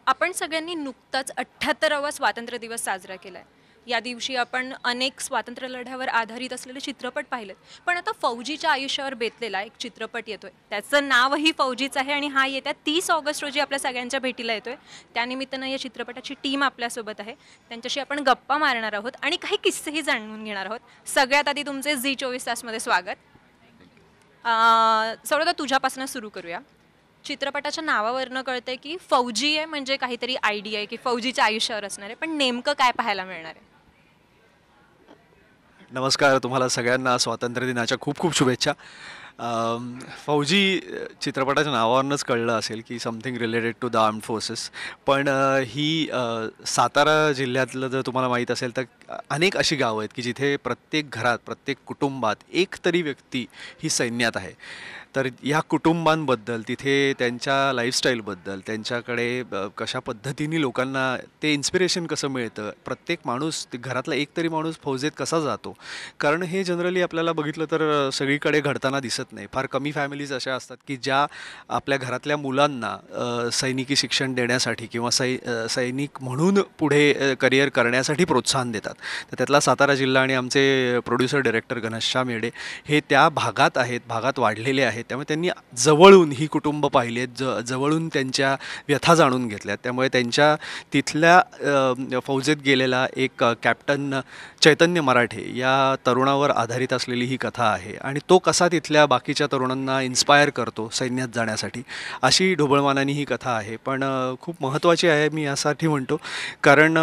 आपण सगळ्यांनी नुकताच 78वा स्वातंत्र्य दिवस साजरा केला आहे. या दिवशी आपण अनेक स्वातंत्र्य लढ्यावर आधारित असलेले चित्रपट पाहिलेत. पण आता फौजीच्या आयुष्यावर बेतलेला एक चित्रपट येतोय. त्याचं नावही फौजीच आहे आणि हा येत्या 30 ऑगस्ट रोजी आपल्या सगळ्यांच्या भेटीला येतोय. त्यानिमित्तानं या चित्रपटाची टीम आपल्यासोबत आहे. त्यांच्याशी आपण गप्पा मारणार आहोत आणि काही किस्सेही जाणून घेणार आहोत. सगळ्यात आधी तुमचे झी 24 तासमध्ये स्वागत. सौरभ, तुझ्यापासून सुरू करूया. चित्रपटाच्या नावावरनं कळतंय की फौजी आहे, म्हणजे काहीतरी आयडिया आहे की फौजीच्या आयुष्यावर असणार आहे. पण नेमकं काय पाहायला मिळणार आहे? नमस्कार, तुम्हाला सगळ्यांना स्वातंत्र्य दिनाच्या खूप खूप शुभेच्छा. फौजी चित्रपटाच्या नावावरूनच कळलं असेल की something related to the armed forces. पण ही सातारा जिल्ह्यातलं जर तुम्हाला माहीत असेल तर अनेक अशी गावं आहेत की जिथे प्रत्येक घरात, प्रत्येक कुटुंबात एक तरी व्यक्ती ही सैन्यात आहे. तर या कुटुंबांबद्दल, तिथे त्यांच्या लाईफस्टाईलबद्दल, त्यांच्याकडे कशा पद्धतीने लोकांना ते इन्स्पिरेशन कसं मिळतं, प्रत्येक माणूस घरातला एक तरी माणूस फौजेत कसा जातो, कारण हे जनरली आपल्याला बघितलं तर सगळीकडे घडताना दिसत नाही. फार कमी फॅमिलीज अशा असतात की ज्या आपल्या घरातल्या मुलांना सैनिकी शिक्षण देण्यासाठी किंवा सैनिक म्हणून पुढे करिअर करण्यासाठी प्रोत्साहन देतात. तर त्यातला सातारा जिल्हा आणि आमचे प्रोड्युसर डायरेक्टर घनश्याम येडे हे त्या भागात आहेत, भागात वाढलेले आहेत. त्यामुळे त्यांनी जवळून ही कुटुंब पाहिली आहेत, जवळून त्यांच्या व्यथा जाणून घेतल्यात. त्यामुळे त्यांच्या तिथल्या फौजेत गेलेला एक कॅप्टन चैतन्य मराठे या तरुणावर आधारित असलेली ही कथा आहे. आणि तो कसा तिथल्या बाकीच्या तरुणांना इन्स्पायर करतो सैन्यात जाण्यासाठी, अशी ढोबळमानाने ही कथा आहे. पण खूप महत्त्वाची आहे, मी यासाठी म्हणतो कारण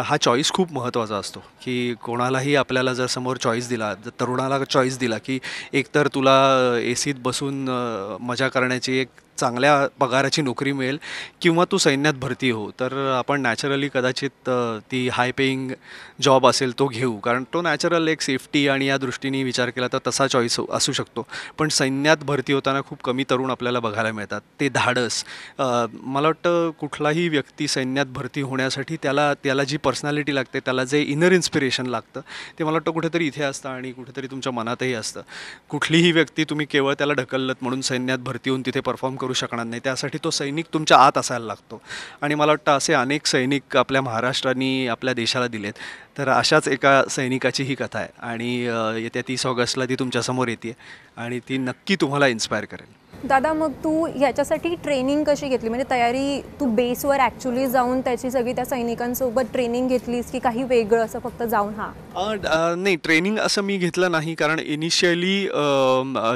हा चॉईस खूप महत्त्वाचा असतो की कोणालाही आपल्याला जर समोर चॉईस दिला, जर तरुणाला चॉईस दिला की एकतर तुला एसीत बसून मजा करण्याची एक चांगल्या पगाराची नोकरी मिळेल किंवा तू सैन्यात भरती हो, तर आपण नॅचरली कदाचित ती हाय पेईंग जॉब असेल तो घेऊ, कारण तो नॅचरल एक सेफ्टी आणि या दृष्टीने विचार केला तर तसा चॉईस असू शकतो. पण सैन्यात भरती होताना खूप कमी तरुण आपल्याला बघायला मिळतात. ते धाडस, मला वाटतं कुठलाही व्यक्ती सैन्यात भरती होण्यासाठी त्याला जी पर्सनॅलिटी लागते, त्याला जे इनर इन्स्पिरेशन लागतं, ते मला वाटतं कुठेतरी इथे असतं आणि कुठेतरी तुमच्या मनातही असतं. कुठलीही व्यक्ती तुम्ही केवळ त्याला ढकललत म्हणून सैन्यात भरती होऊन तिथे परफॉर्म करू शकणार नाही. त्यासाठी तो सैनिक तुमच्या आत असायला लागतो. आणि मला वाटतं असे अनेक सैनिक आपल्या महाराष्ट्राने आपल्या देशाला दिलेत. तर अशाच एका सैनिकाची ही कथा आहे आणि येत्या 30 ऑगस्टला ती तुमच्यासमोर येते आणि ती नक्की तुम्हाला इन्स्पायर करेल. दादा, मग तू ह्याच्यासाठी ट्रेनिंग कशी घेतली? म्हणजे तयारी तू बेसवर ॲक्च्युली जाऊन त्याची सगळी त्या सैनिकांसोबत ट्रेनिंग घेतलीस की काही वेगळं असं फक्त जाऊन? नाही, ट्रेनिंग असं मी घेतलं नाही, कारण इनिशियली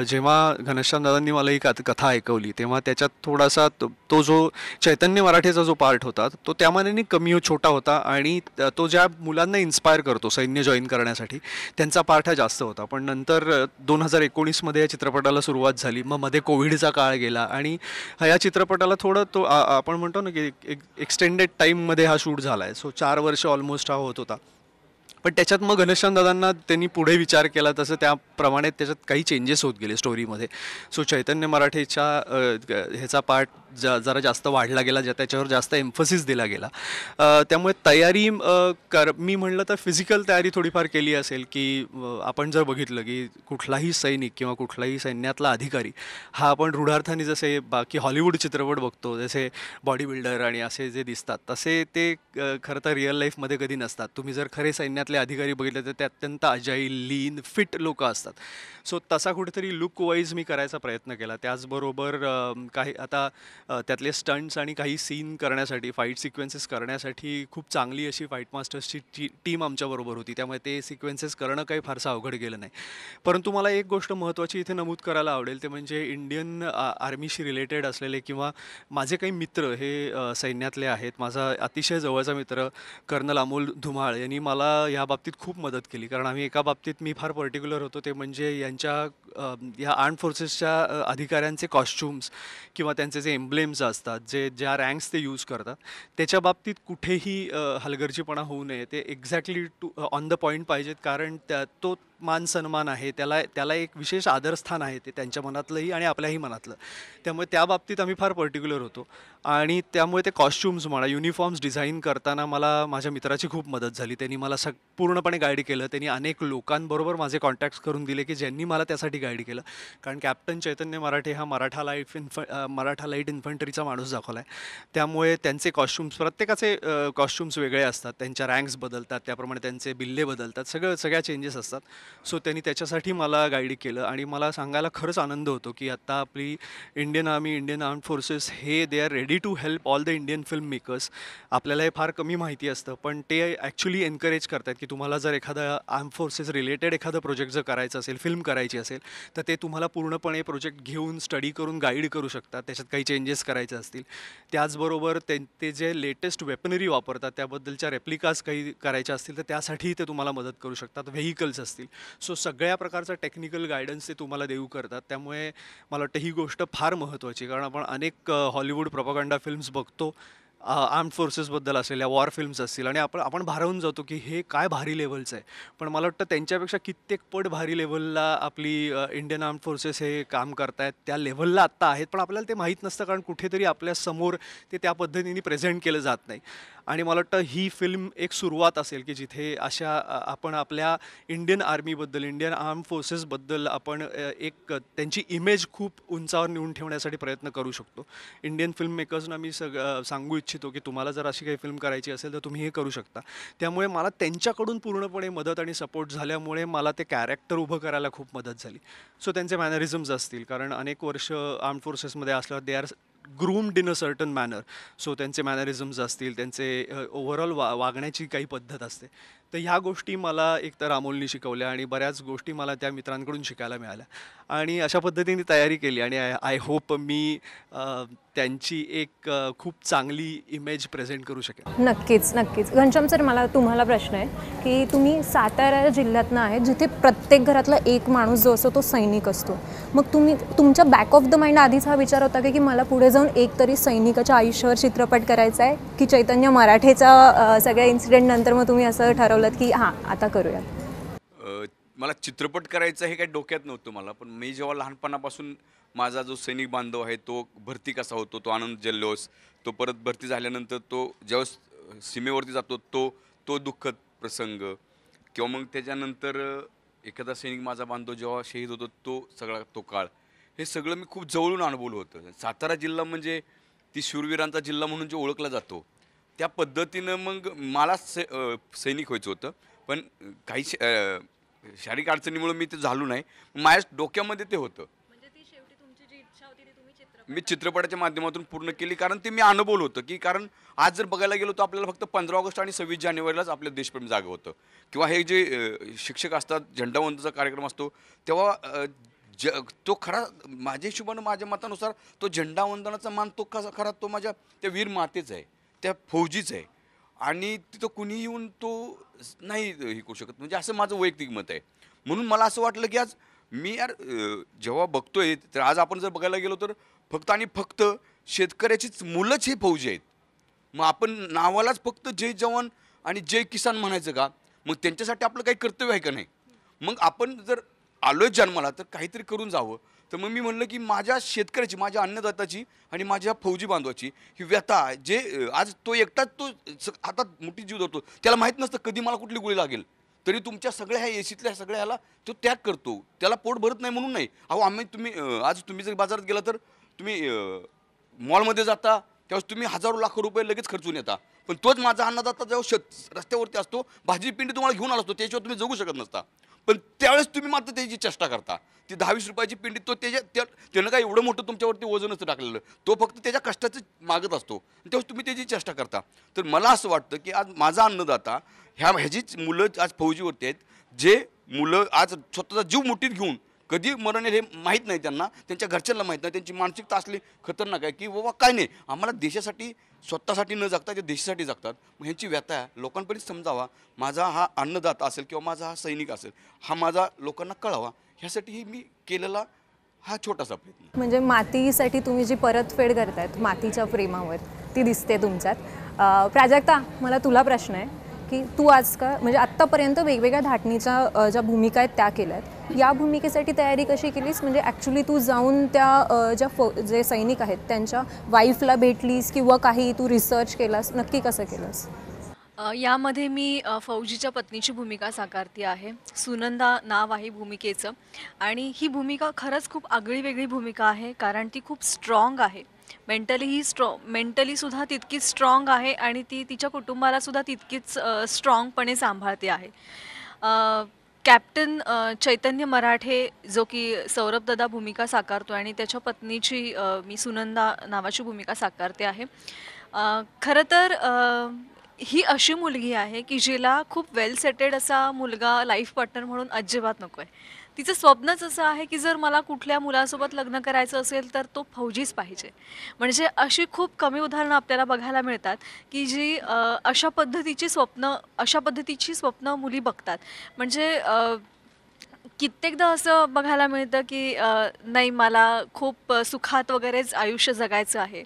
जेव्हा घनश्याम दादांनी मला ही कथा ऐकवली तेव्हा त्याच्यात थोडासा तो जो चैतन्य मराठेचा जो पार्ट होता तो त्यामानाने कमी छोटा होता आणि तो ज्या मुलांना इन्स्पायर करतो सैन्य जॉईन करण्यासाठी त्यांचा पार्ट हा जास्त होता. पण नंतर 2019मध्ये या चित्रपटाला सुरुवात झाली, मग मध्ये कोविडचा काळ गेला आणि या चित्रपटाला थोडं तो आपण म्हणतो ना की एक्सटेंडेड टाईममध्ये हा शूट झाला आहे. सो 4 वर्ष ऑलमोस्ट हा होत होता. पण त्याच्यात मग घनश्याम दादांना त्यांनी पुढे विचार केला तसं त्याप्रमाणे त्याच्यात काही चेंजेस होत गेले स्टोरीमध्ये. सो चैतन्य मराठेच्या ह्याचा पार्ट जरा जास्त वाढला गेला, त्याच्यावर जास्त एम्फसिस दिला गेला. त्यामुळे तयारी मी म्हणलं तर फिजिकल तयारी थोडीफार केली असेल की आपण जर बघितलं की कुठलाही सैनिक किंवा कुठलाही सैन्यातला अधिकारी हा आपण रूढार्थाने जसे बाकी हॉलिवूड चित्रपट बघतो, जसे बॉडी बिल्डर आणि असे जे दिसतात तसे ते खरं तर रिअल लाईफमध्ये कधी नसतात. तुम्ही जर खरे सैन्यातले अधिकारी बघितले तर ते अत्यंत अजाईल, लीन, फिट लोक असतात. सो तसा कुठेतरी लुक वाईज मी करायचा प्रयत्न केला. त्याचबरोबर काही आता त्यातले स्टंट्स आणि काही सीन करण्यासाठी, फाईट सिक्वेन्सेस करण्यासाठी खूप चांगली अशी फाईट मास्टर्सची टीम आमच्याबरोबर होती. त्यामुळे ते सिक्वेन्सेस करणं काही फारसं अवघड गेलं नाही. परंतु मला एक गोष्ट महत्त्वाची इथे नमूद करायला आवडेल, ते म्हणजे इंडियन आर्मीशी रिलेटेड असलेले किंवा माझे काही मित्र हे सैन्यातले आहेत. माझा अतिशय जवळचा मित्र कर्नल अमोल धुमाळ यांनी मला या बाबतीत खूप मदत केली, कारण आम्ही एका बाबतीत मी फार पर्टिक्युलर होतो, ते म्हणजे या आर्म्ड फोर्सेसच्या अधिकाऱ्यांचे कॉस्च्युम्स किंवा त्यांचे जे एम्ब्लेम्स असतात, ज्या रँक्स ते यूज करतात, त्याच्या बाबतीत कुठेही हलगर्जीपणा होऊ नये. ते एक्झॅक्टली ऑन द पॉईंट पाहिजेत, कारण तो मान सन्मान आहे, त्याला एक विशेष आदरस्थान आहे ते त्यांच्या मनातलंही आणि आपल्याही मनातलं. त्यामुळे त्या बाबतीत आम्ही फार पर्टिक्युलर होतो आणि त्यामुळे ते कॉस्च्युम्स म्हणा, युनिफॉर्म्स डिझाईन करताना मला माझ्या मित्राची खूप मदत झाली. त्यांनी मला पूर्णपणे गाईड केलं. त्यांनी अनेक लोकांबरोबर माझे कॉन्टॅक्ट्स करून दिले की ज्यांनी मला त्यासाठी गाईड केलं, कारण कॅप्टन चैतन्य मराठे हा मराठा लाईट इन्फंट्रीचा माणूस दाखवला आहे. त्यामुळे त्यांचे कॉस्ट्युम्स, प्रत्येकाचे कॉस्ट्युम्स वेगळे असतात, त्यांच्या रँक्स बदलतात, त्याप्रमाणे त्यांचे बिल्ले बदलतात, सगळ्या चेंजेस असतात. सो त्यांनी त्याच्यासाठी मला गाईड केलं आणि मला सांगायला खरंच आनंद होतो की आता आपली Indian army, Indian armed forces हे they are ready to help all the Indian film makers. आपल्याला हे फार कमी माहिती असतं, पण ते ॲक्च्युली एनकरेज करतात की तुम्हाला जर एखादा आर्म फोर्सेस रिलेटेड एखादं प्रोजेक्ट जर करायचं असेल, फिल्म करायची असेल, तर ते तुम्हाला पूर्णपणे प्रोजेक्ट घेऊन स्टडी करून गाईड करू शकतात, त्याच्यात काही चेंजेस करायचे असतील. त्याचबरोबर ते जे लेटेस्ट वेपनरी वापरतात त्याबद्दलच्या रेप्लिकाज काही करायच्या असतील तर त्यासाठीही ते तुम्हाला मदत करू शकतात, व्हेइकल्स असतील. सो सगळ्या प्रकारचा टेक्निकल गायडन्स ते तुम्हाला देऊ करतात. त्यामुळे मला वाटतं ही गोष्ट फार महत्त्वाची, कारण आपण अनेक हॉलिवूड प्रोपगंडा फिल्म्स बघतो आर्म्ड फोर्सेसबद्दल असलेल्या वॉर फिल्म्स असतील आणि आपण भारावून जातो की हे काय भारी लेवलचं आहे. पण मला वाटतं त्यांच्यापेक्षा कित्येक पट भारी लेवलला आपली इंडियन आर्म्ड फोर्सेस हे काम करतायत, त्या लेवलला आत्ता आहेत. पण आपल्याला ते माहीत नसतं, कारण कुठेतरी आपल्या समोर ते त्या पद्धतीने प्रेझेंट केलं जात नाही. आणि मला वाटतं ही फिल्म एक सुरुवात असेल की जिथे अशा आपण आपल्या इंडियन आर्मीबद्दल, इंडियन आर्म फोर्सेसबद्दल आपण एक त्यांची इमेज खूप उंचावर नेऊन ठेवण्यासाठी प्रयत्न करू शकतो. इंडियन फिल्म मेकर्सना मी सांगू इच्छितो की तुम्हाला जर अशी काही फिल्म करायची असेल तर तुम्ही हे करू शकता. त्यामुळे मला त्यांच्याकडून पूर्णपणे मदत आणि सपोर्ट झाल्यामुळे मला ते कॅरेक्टर उभं करायला खूप मदत झाली. सो त्यांचे मॅनरिझम्स असतील, कारण अनेक वर्ष आर्म फोर्सेसमध्ये असल्यावर they are groomed in a certain manner. So त्यांचे मॅनरिझम्स असतील, त्यांचे ओव्हरऑल वागण्याची काही पद्धत असते. तर ह्या गोष्टी मला एकतर अमोलनी शिकवल्या आणि बऱ्याच गोष्टी मला त्या मित्रांकडून शिकायला मिळाल्या आणि अशा पद्धतीने तयारी केली आणि आय होप मी त्यांची एक खूप चांगली इमेज प्रेझेंट करू शकेन. नक्कीच नक्कीच. घनश्याम सर, मला तुम्हाला प्रश्न आहे की तुम्ही सातारा जिल्ह्यातनं आहे, जिथे प्रत्येक घरातला एक माणूस जो असतो तो सैनिक असतो. मग तुम्ही तुमच्या बॅक ऑफ द माइंड आधीच हा विचार होता की मला पुढे जाऊन एक तरी सैनिकाच्या आयुष्यावर चित्रपट करायचा आहे, की चैतन्य मराठेचा सगळ्या इन्सिडेंट नंतर मग तुम्ही असं ठरवलं की हां आता करूया? मला चित्रपट करायचं हे काही डोक्यात नव्हतं मला, पण मी जेव्हा लहानपणापासून माझा जो सैनिक बांधव आहे तो भरती कसा होतो, तो आनंद जल्लोष, तो परत भरती झाल्यानंतर तो जेव्हा सीमेवरती जातो तो तो दुःखद प्रसंग, किंवा मग त्याच्यानंतर एखादा सैनिक माझा बांधव जेव्हा शहीद होतो तो सगळा तो काळ, हे सगळं मी खूप जवळून अनुभवलं होतं. सातारा जिल्हा म्हणजे ती शूरवीरांचा जिल्हा म्हणून जो ओळखला जातो त्या पद्धतीनं मग मला सैनिक व्हायचं होतं. पण काही शारीरिक अडचणीमुळे मी ते झालो नाही. माझ्या डोक्यामध्ये ते होतं. मी चित्रपटाच्या माध्यमातून पूर्ण केली, कारण ते मी अनुभवलं होतं की कारण आज जर बघायला गेलो तर आपल्याला फक्त 15 ऑगस्ट आणि 26 जानेवारीलाच आपलं देशप्रेम जागं होतं, किंवा हे जे शिक्षक असतात, झेंडावंदनचा कार्यक्रम असतो तेव्हा तो खरा माझ्या हिशोबानं, माझ्या मतानुसार तो झेंडावंदनाचा मान तो कसा खरा, तो माझ्या त्या वीर मातेचा आहे, त्या फौजीच आहे. आणि तिथं कुणी येऊन तो नाही हे करू शकत, म्हणजे असं माझं वैयक्तिक मत आहे. म्हणून मला असं वाटलं की आज मी यार जेव्हा बघतोय तर आज आपण जर बघायला गेलो तर फक्त आणि फक्त शेतकऱ्याचीच मुलंच हे फौजी आहेत. मग आपण नावालाच फक्त जय जवान आणि जय किसान म्हणायचं का? मग त्यांच्यासाठी आपलं काही कर्तव्य आहे का नाही? मग आपण जर आलोय जन्माला तर काहीतरी करून जावं. तर मग मी म्हणलं की माझ्या शेतकऱ्याची, माझ्या अन्नदात्याची आणि माझ्या फौजी बांधवाची ही व्यथा, जे आज तो एकटाच तो हातात मोठी जीव धरतो, त्याला माहीत नसतं कधी मला कुठली गोळी लागेल, तरी तुमच्या सगळ्या ह्या एसीतल्या सगळ्या ह्याला तो त्याग करतो. त्याला पोट भरत नाही म्हणून नाही. अहो तुम्ही आज तुम्ही जर बाजारात गेला तर तुम्ही मॉलमध्ये जाता त्यावेळेस तुम्ही हजारो लाखो रुपये लगेच खर्चून येता. पण तोच माझा अन्नदाता जेव्हा रस्त्यावरती असतो, भाजी पिंडी तुम्हाला घेऊन आला असतो, त्याच्यावर तुम्ही जगू शकत नसता. पण त्यावेळेस तुम्ही मात्र त्याची चेष्टा करता. ती 10-20 रुपयाची पिंडी तो त्यानं काय एवढं मोठं तुमच्यावरती वजन असतं टाकलेलं, तो फक्त त्याच्या कष्टाचं मागत असतो, त्यावेळेस तुम्ही त्याची चेष्टा करता. तर मला असं वाटतं की आज माझा अन्नदाता ह्याचीच मुलं आज फौजीवरती आहेत, जे मुलं आज स्वतःचा जीव मुठीत घेऊन कधी मरण हे माहीत नाही त्यांना, त्यांच्या घरच्यांना माहीत नाही. त्यांची मानसिकता असली खतरनाक आहे की बाबा काय नाही, आम्हाला देशासाठी स्वतःसाठी न जगता ते देशासाठी जगतात. मग ह्यांची व्यथा लोकांपर्यंत समजावा, माझा हा अन्नदाता असेल किंवा माझा हा सैनिक असेल, हा माझा लोकांना कळावा, ह्यासाठीही मी केलेला हा छोटासा प्रयत्न. म्हणजे मातीसाठी तुम्ही जी परतफेड करतायत मातीच्या प्रेमावर, ती दिसते तुमच्यात. प्राजक्ता, मला तुला प्रश्न आहे की तू आज का म्हणजे आत्तापर्यंत वेगवेगळ्या धाटणीच्या ज्या भूमिका आहेत त्या केल्या आहेत, या भूमिकेसाठी तयारी कशी केलीस? म्हणजे ॲक्च्युली तू जाऊन त्या जे सैनिक आहेत त्यांच्या वाईफला भेटलीस किंवा काही तू रिसर्च केलास, नक्की कसं केलंस? यामध्ये मी फौजीच्या पत्नीची भूमिका साकारती आहे. सुनंदा नाव आहे भूमिकेचं आणि ही भूमिका खरंच खूप आगळी वेगळी भूमिका आहे, कारण ती खूप स्ट्रॉंग आहे. मेंटलीसुद्धा तितकीच स्ट्रॉंग आहे आणि ती तिच्या कुटुंबालासुद्धा तितकीच स्ट्रॉंगपणे सांभाळते आहे. कॅप्टन चैतन्य मराठे जो की सौरभ दादा भूमिका साकारतो आणि त्याच्या पत्नीची मी सुनंदा नावाची भूमिका साकारते आहे. खरं तर ही अशी मुलगी आहे की जिला खूप वेल सेटेड असा मुलगा लाईफ पार्टनर म्हणून अजिबात नको आहे. तिचं स्वप्नच असं आहे की जर मला कुठल्या मुलासोबत लग्न करायचं असेल तर तो फौजीच पाहिजे. म्हणजे अशी खूप कमी उदाहरणं आपल्याला बघायला मिळतात की जी अशा पद्धतीची स्वप्न मुली बघतात. म्हणजे कित्येकदा असं बघायला मिळतं की नाही मला खूप सुखात वगैरेच आयुष्य जगायचं आहे.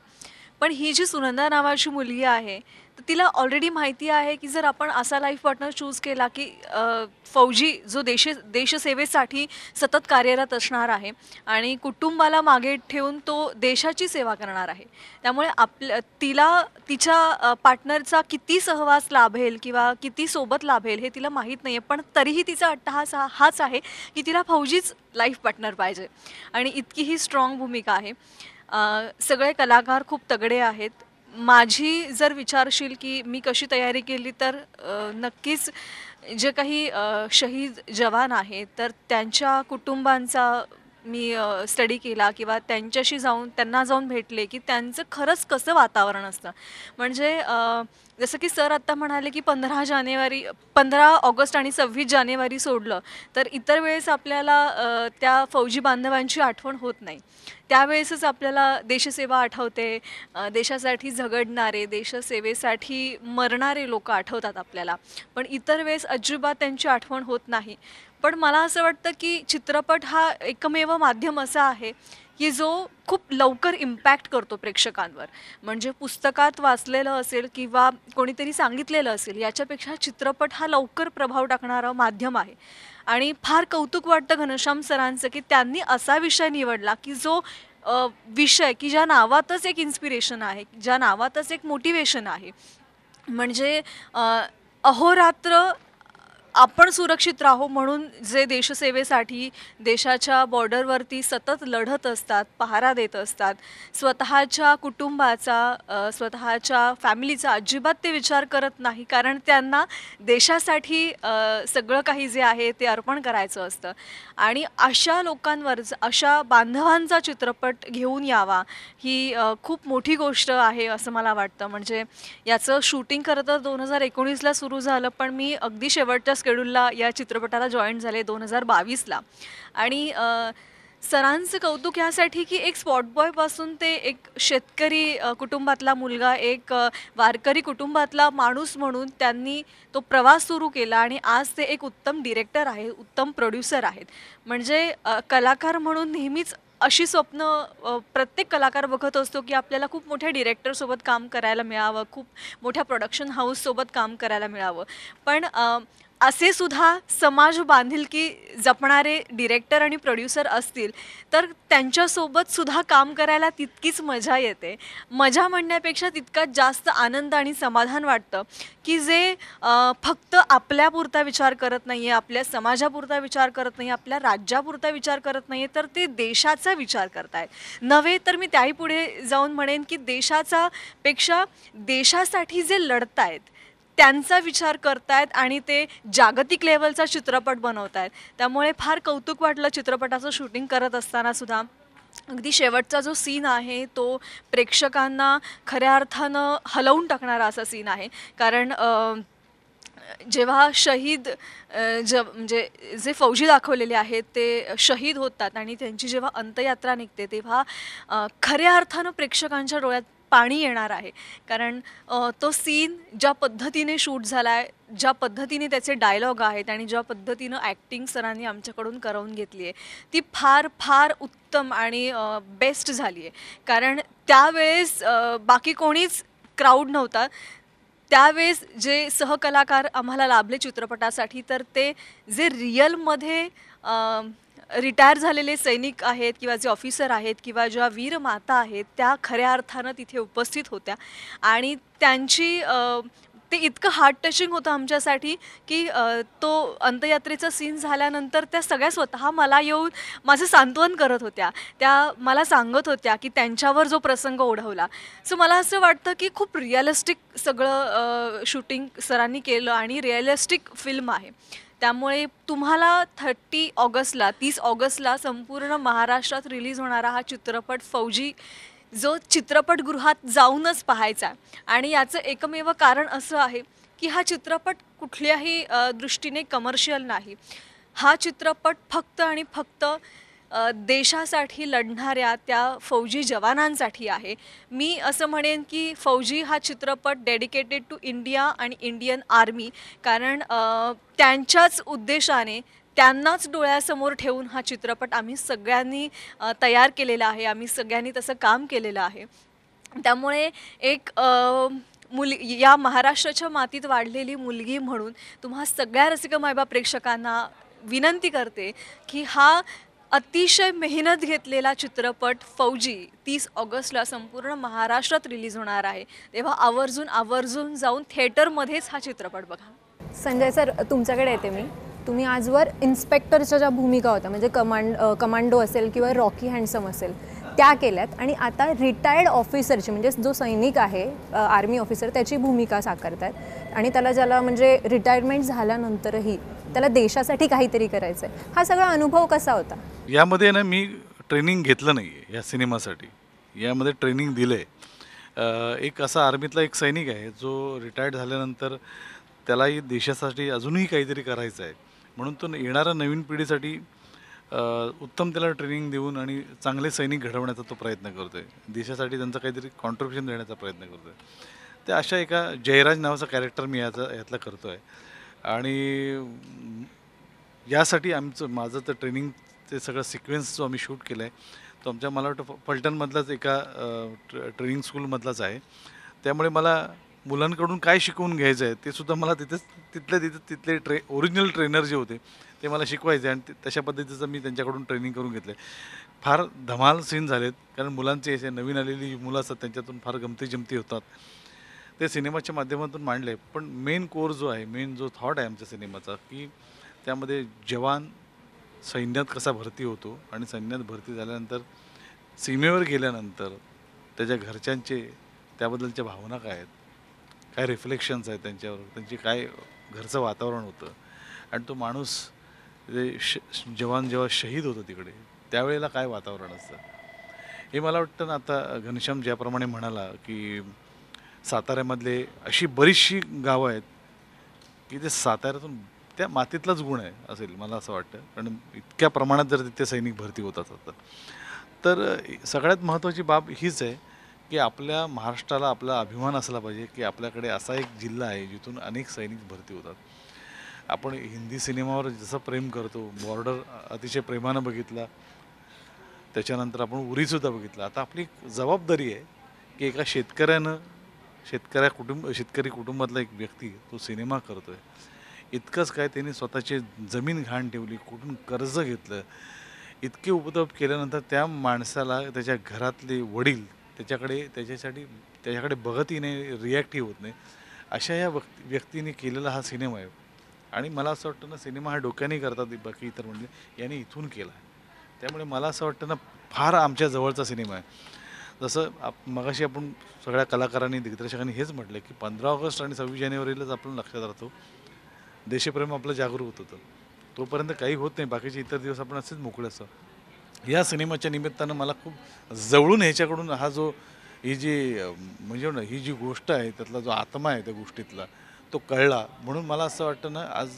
पण ही जी सुनंदा नावाची मुलगी आहे तर तिला ऑलरेडी माहिती आहे की जर आपण असा लाईफ पार्टनर चूज केला की फौजी जो देशसेवेसाठी सतत कार्यरत असणार आहे आणि कुटुंबाला मागे ठेवून तो देशाची सेवा करणार आहे. त्यामुळे तिला तिच्या पार्टनरचा किती सहवास लाभेल किंवा किती सोबत लाभेल हे तिला माहीत नाही आहे. पण तरीही तिचा अट्टहास हाच आहे की तिला फौजीच लाईफ पार्टनर पाहिजे आणि इतकी ही स्ट्रॉंग भूमिका आहे. सगळे कलाकार खूप तगडे आहेत. माझी जर विचारशील की मी कशी तयारी केली तर नक्कीच जे काही शहीद जवान आहेत तर त्यांच्या कुटुंबांचा मी स्टडी केला किंवा त्यांना जाऊन भेटले की त्यांचं खरंच कसं वातावरण असतं. म्हणजे जसं की सर आत्ता म्हणाले की 15 ऑगस्ट आणि 26 जानेवारी सोडलं तर इतर वेळेस आपल्याला त्या फौजी बांधवांची आठवण होत नाही. त्यावेळेसच आपल्याला देशसेवा आठवते, देशासाठी झगडणारे, देशसेवेसाठी मरणारे लोक आठवतात आपल्याला. पण इतर वेळेस अजिबात त्यांची आठवण होत नाही. पण मला असं वाटतं की चित्रपट हा एकमेव माध्यम असा आहे की जो खूप लवकर इम्पॅक्ट करतो प्रेक्षकांवर. म्हणजे पुस्तकात वाचलेलं असेल किंवा कोणीतरी सांगितलेलं असेल याच्यापेक्षा चित्रपट हा लवकर प्रभाव टाकणारा माध्यम आहे. आणि फार कौतुक वाटतं घनश्याम सरांचं की त्यांनी असा विषय निवडला की जो विषय की ज्या नावातच एक इन्स्पिरेशन आहे, ज्या नावातच एक मोटिवेशन आहे. म्हणजे अहोरात्र आपण सुरक्षित राहो म्हणून जे देशसेवेसाठी देशाच्या बॉर्डरवरती सतत लढत असतात, पहारा देत असतात, स्वतःच्या कुटुंबाचा स्वतःच्या फॅमिलीचा अजिबात ते विचार करत नाही. कारण त्यांना देशासाठी सगळं काही जे आहे ते अर्पण करायचं असतं. आणि अशा लोकांवर अशा बांधवांचा चित्रपट घेऊन यावा ही खूप मोठी गोष्ट आहे असं मला वाटतं. म्हणजे याचं शूटिंग खरं तर 2019ला सुरू झालं पण मी अगदी शेवटच्या शेड्यूलला या चित्रपटाला जॉईन झाले 2022ला. आणि सरांचं कौतुक यासाठी की एक स्पॉट बॉयपासून ते एक शेतकरी कुटुंबातला मुलगा, एक वारकरी कुटुंबातला माणूस म्हणून त्यांनी तो प्रवास सुरू केला आणि आज ते एक उत्तम डिरेक्टर आहेत, उत्तम प्रोड्युसर आहेत. म्हणजे कलाकार म्हणून नेहमीच अशी स्वप्न प्रत्येक कलाकार बघत असतो की आपल्याला खूप मोठ्या डिरेक्टरसोबत काम करायला मिळावं, खूप मोठ्या प्रोडक्शन हाऊससोबत काम करायला मिळावं. पण असे सुद्धा समाज बांधिलकी जपणारे डिरेक्टर आणि प्रोड्युसर असतील तर त्यांच्यासोबत सुद्धा काम करायला तितकीच मजा येते. मजा म्हणण्यापेक्षा तितकाच जास्त आनंद आणि समाधान वाटतं की जे फक्त आपल्यापुरता विचार करत नाही आहे, आपल्या समाजापुरता विचार करत नाही आहे, आपल्या राज्यापुरता विचार करत नाही आहे, तर ते देशाचा विचार करत आहेत. नव्हे तर मी त्याही पुढे जाऊन म्हणेन की देशापेक्षा देशासाठी जे लढत आहेत त्यांचा विचार करतायत आणि ते जागतिक लेवलचा चित्रपट बनवत आहेत. त्यामुळे फार कौतुक वाटलं चित्रपटाचं शूटिंग करत असताना सुद्धा. अगदी शेवटचा जो सीन आहे तो प्रेक्षकांना खऱ्या अर्थानं हलवून टाकणारा असा सीन आहे. कारण जेव्हा शहीद म्हणजे जे फौजी दाखवलेले आहेत ते शहीद होतात आणि त्यांची जेव्हा अंत्ययात्रा निघते तेव्हा खऱ्या अर्थानं प्रेक्षकांच्या डोळ्यात पाणी येणार आहे. कारण तो सीन ज्या पद्धतीने शूट झाला आहे, ज्या पद्धतीने त्याचे डायलॉग आहेत आणि ज्या पद्धतीनं ॲक्टिंग सरांनी आमच्याकडून करवून घेतली आहे ती फार फार उत्तम आणि बेस्ट झाली आहे. कारण त्यावेळेस बाकी कोणीच क्राऊड नव्हता. त्यावेळेस जे सहकलाकार आम्हाला लाभले चित्रपटासाठी तर ते जे रिअलमध्ये रिटायर झालेले सैनिक आहेत किंवा जे ऑफिसर आहेत किंवा ज्या वीर माता आहेत त्या खऱ्या अर्थानं तिथे उपस्थित होत्या आणि त्यांची ते इतकं हार्ट टचिंग होतं आमच्यासाठी की तो अंत्ययात्रेचा सीन झाल्यानंतर त्या सगळ्या स्वतः मला येऊन माझं सांत्वन करत होत्या. त्या मला सांगत होत्या की त्यांच्यावर जो प्रसंग ओढवला. सो मला असं वाटतं की खूप रिअलिस्टिक सगळं शूटिंग सरांनी केलं आणि रिअलिस्टिक फिल्म आहे. त्यामुळे तुम्हाला 30 ऑगस्टला संपूर्ण महाराष्ट्रात रिलीज होणारा हा चित्रपट फौजी जो चित्रपटगृहात जाऊनच पाहायचा आहे. आणि याचं एकमेव कारण असं आहे की हा चित्रपट कुठल्याही दृष्टीने कमर्शियल नाही. हा चित्रपट फक्त आणि फक्त देशासाठी लढणाऱ्या त्या फौजी जवानांसाठी आहे. मी असं म्हणेन की फौजी हा चित्रपट डेडिकेटेड टू इंडिया आणि इंडियन आर्मी, कारण त्यांच्याच उद्देशाने त्यांनाच डोळ्यासमोर ठेवून हा चित्रपट आम्ही सगळ्यांनी तयार केलेला आहे. आम्ही सगळ्यांनी तसं काम केलेलं आहे. त्यामुळे एक या महाराष्ट्राच्या मातीत वाढलेली मुलगी म्हणून तुम्हा सगळ्या रसिक मायबाप प्रेक्षकांना विनंती करते की हा अतिशय मेहनत घेतलेला चित्रपट फौजी 30 ऑगस्टला संपूर्ण महाराष्ट्रात रिलीज होणार आहे. तेव्हा आवर्जून जाऊन थिएटरमध्येच हा चित्रपट बघा. संजय सर, तुमच्याकडे येते मी. तुम्ही आजवर इन्स्पेक्टरच्या ज्या भूमिका होत्या म्हणजे कमांडो असेल किंवा रॉकी हँडसम असेल त्या केल्यात, आणि आता रिटायर्ड ऑफिसरची म्हणजे जो सैनिक आहे आर्मी ऑफिसर त्याची भूमिका साकारतात, आणि ज्याला म्हणजे रिटायरमेंट झाल्यानंतरही त्याला देशासाठी काहीतरी करायचं आहे. हा सगळा अनुभव कसा होता? यामध्ये ना मी ट्रेनिंग घेतलं नाही आहे या सिनेमासाठी. यामध्ये ट्रेनिंग दिलं आहे. एक असा आर्मीतला एक सैनिक आहे जो रिटायर्ड झाल्यानंतर त्यालाही देशासाठी अजूनही काहीतरी करायचं आहे, म्हणून तो येणाऱ्या नवीन पिढीसाठी उत्तम त्याला ट्रेनिंग देऊन आणि चांगले सैनिक घडवण्याचा तो प्रयत्न करतो आहे. देशासाठी त्यांचं काहीतरी कॉन्ट्रिब्युशन देण्याचा प्रयत्न करतो आहे. त्या अशा एका जयराज नावाचा कॅरेक्टर मी यातला करतो आहे. आणि यासाठी माझं तर ट्रेनिंगचे सगळं सिक्वेन्स जो आम्ही शूट केला आहे तो आमच्या मला वाटतं फलटणमधलाच एका ट्रेनिंग स्कूलमधलाच आहे. त्यामुळे मला मुलांकडून काय शिकवून घ्यायचं आहे ते सुद्धा मला तिथले ओरिजिनल ट्रेनर जे होते ते मला शिकवायचे, आणि तशा पद्धतीचं मी त्यांच्याकडून ट्रेनिंग करून घेतलं आहे. फार धमाल सीन झालेत, कारण मुलांचे असे नवीन आलेली मुलं असतात त्यांच्यातून फार गमती होतात. ते सिनेमाच्या माध्यमातून मांडले. पण मेन कोर जो आहे, मेन जो थॉट आहे आमच्या सिनेमाचा, की त्यामध्ये जवान सैन्यात कसा भरती होतो आणि सैन्यात भरती झाल्यानंतर सीमेवर गेल्यानंतर त्याच्या घरच्यांचे त्याबद्दलच्या भावना काय आहेत, काय रिफ्लेक्शन्स आहेत त्यांच्यावर, त्यांची काय घरचं वातावरण होतं, आणि तो माणूस जवान जेव्हा शहीद होतो तिकडे त्यावेळेला काय वातावरण असतं हे मला वाटतं ना. आता घनश्याम ज्याप्रमाणे म्हणाला की साताऱ्यामधले अशी बरीचशी गावं आहेत की ते साताऱ्यातून त्या मातीतलाच गुण आहे असेल मला असं वाटतं, कारण इतक्या प्रमाणात जर तिथे सैनिक भरती होत असतात तर सगळ्यात महत्त्वाची बाब हीच आहे की आपल्या महाराष्ट्राला आपला अभिमान असला पाहिजे की आपल्याकडे असा एक जिल्हा आहे जिथून अनेक सैनिक भरती होतात. आपण हिंदी सिनेमावर जसं प्रेम करतो, बॉर्डर अतिशय प्रेमानं बघितला, त्याच्यानंतर आपण उरीसुद्धा बघितलं. आता आपली जबाबदारी आहे की एका शेतकरी कुटुंबातला एक व्यक्ती तो सिनेमा करतो आहे. इतकंच काय, त्याने स्वतःची जमीन घाण ठेवली, कुठून कर्ज घेतलं, इतके उपद्रव केल्यानंतर त्या माणसाला त्याच्या घरातले वडील त्याच्याकडे बघतही नाही, रिॲक्टही होत नाही, अशा या व्यक्तीने केलेला हा सिनेमा आहे. आणि मला असं वाटतं ना, सिनेमा हा डोक्याने करतात बाकी इतर म्हणजे, याने इथून केला आहे. त्यामुळे मला असं वाटतं ना, फार आमच्या जवळचा सिनेमा आहे. जसं मगाशी आपण सगळ्या कलाकारांनी दिग्दर्शकांनी हेच म्हटलं की 15 ऑगस्ट आणि 26 जानेवारीलाच आपण लक्षात राहतो, देशप्रेम आपलं जागरूक होतं. तोपर्यंत काही होत नाही, बाकीचे इतर दिवस आपण असेच मोकळे असतो. या सिनेमाच्या निमित्तानं मला खूप जवळून ह्याच्याकडून हा जो ही जी गोष्ट आहे त्यातला जो आत्मा आहे त्या गोष्टीतला तो कळला. म्हणून मला असं वाटतं ना, आज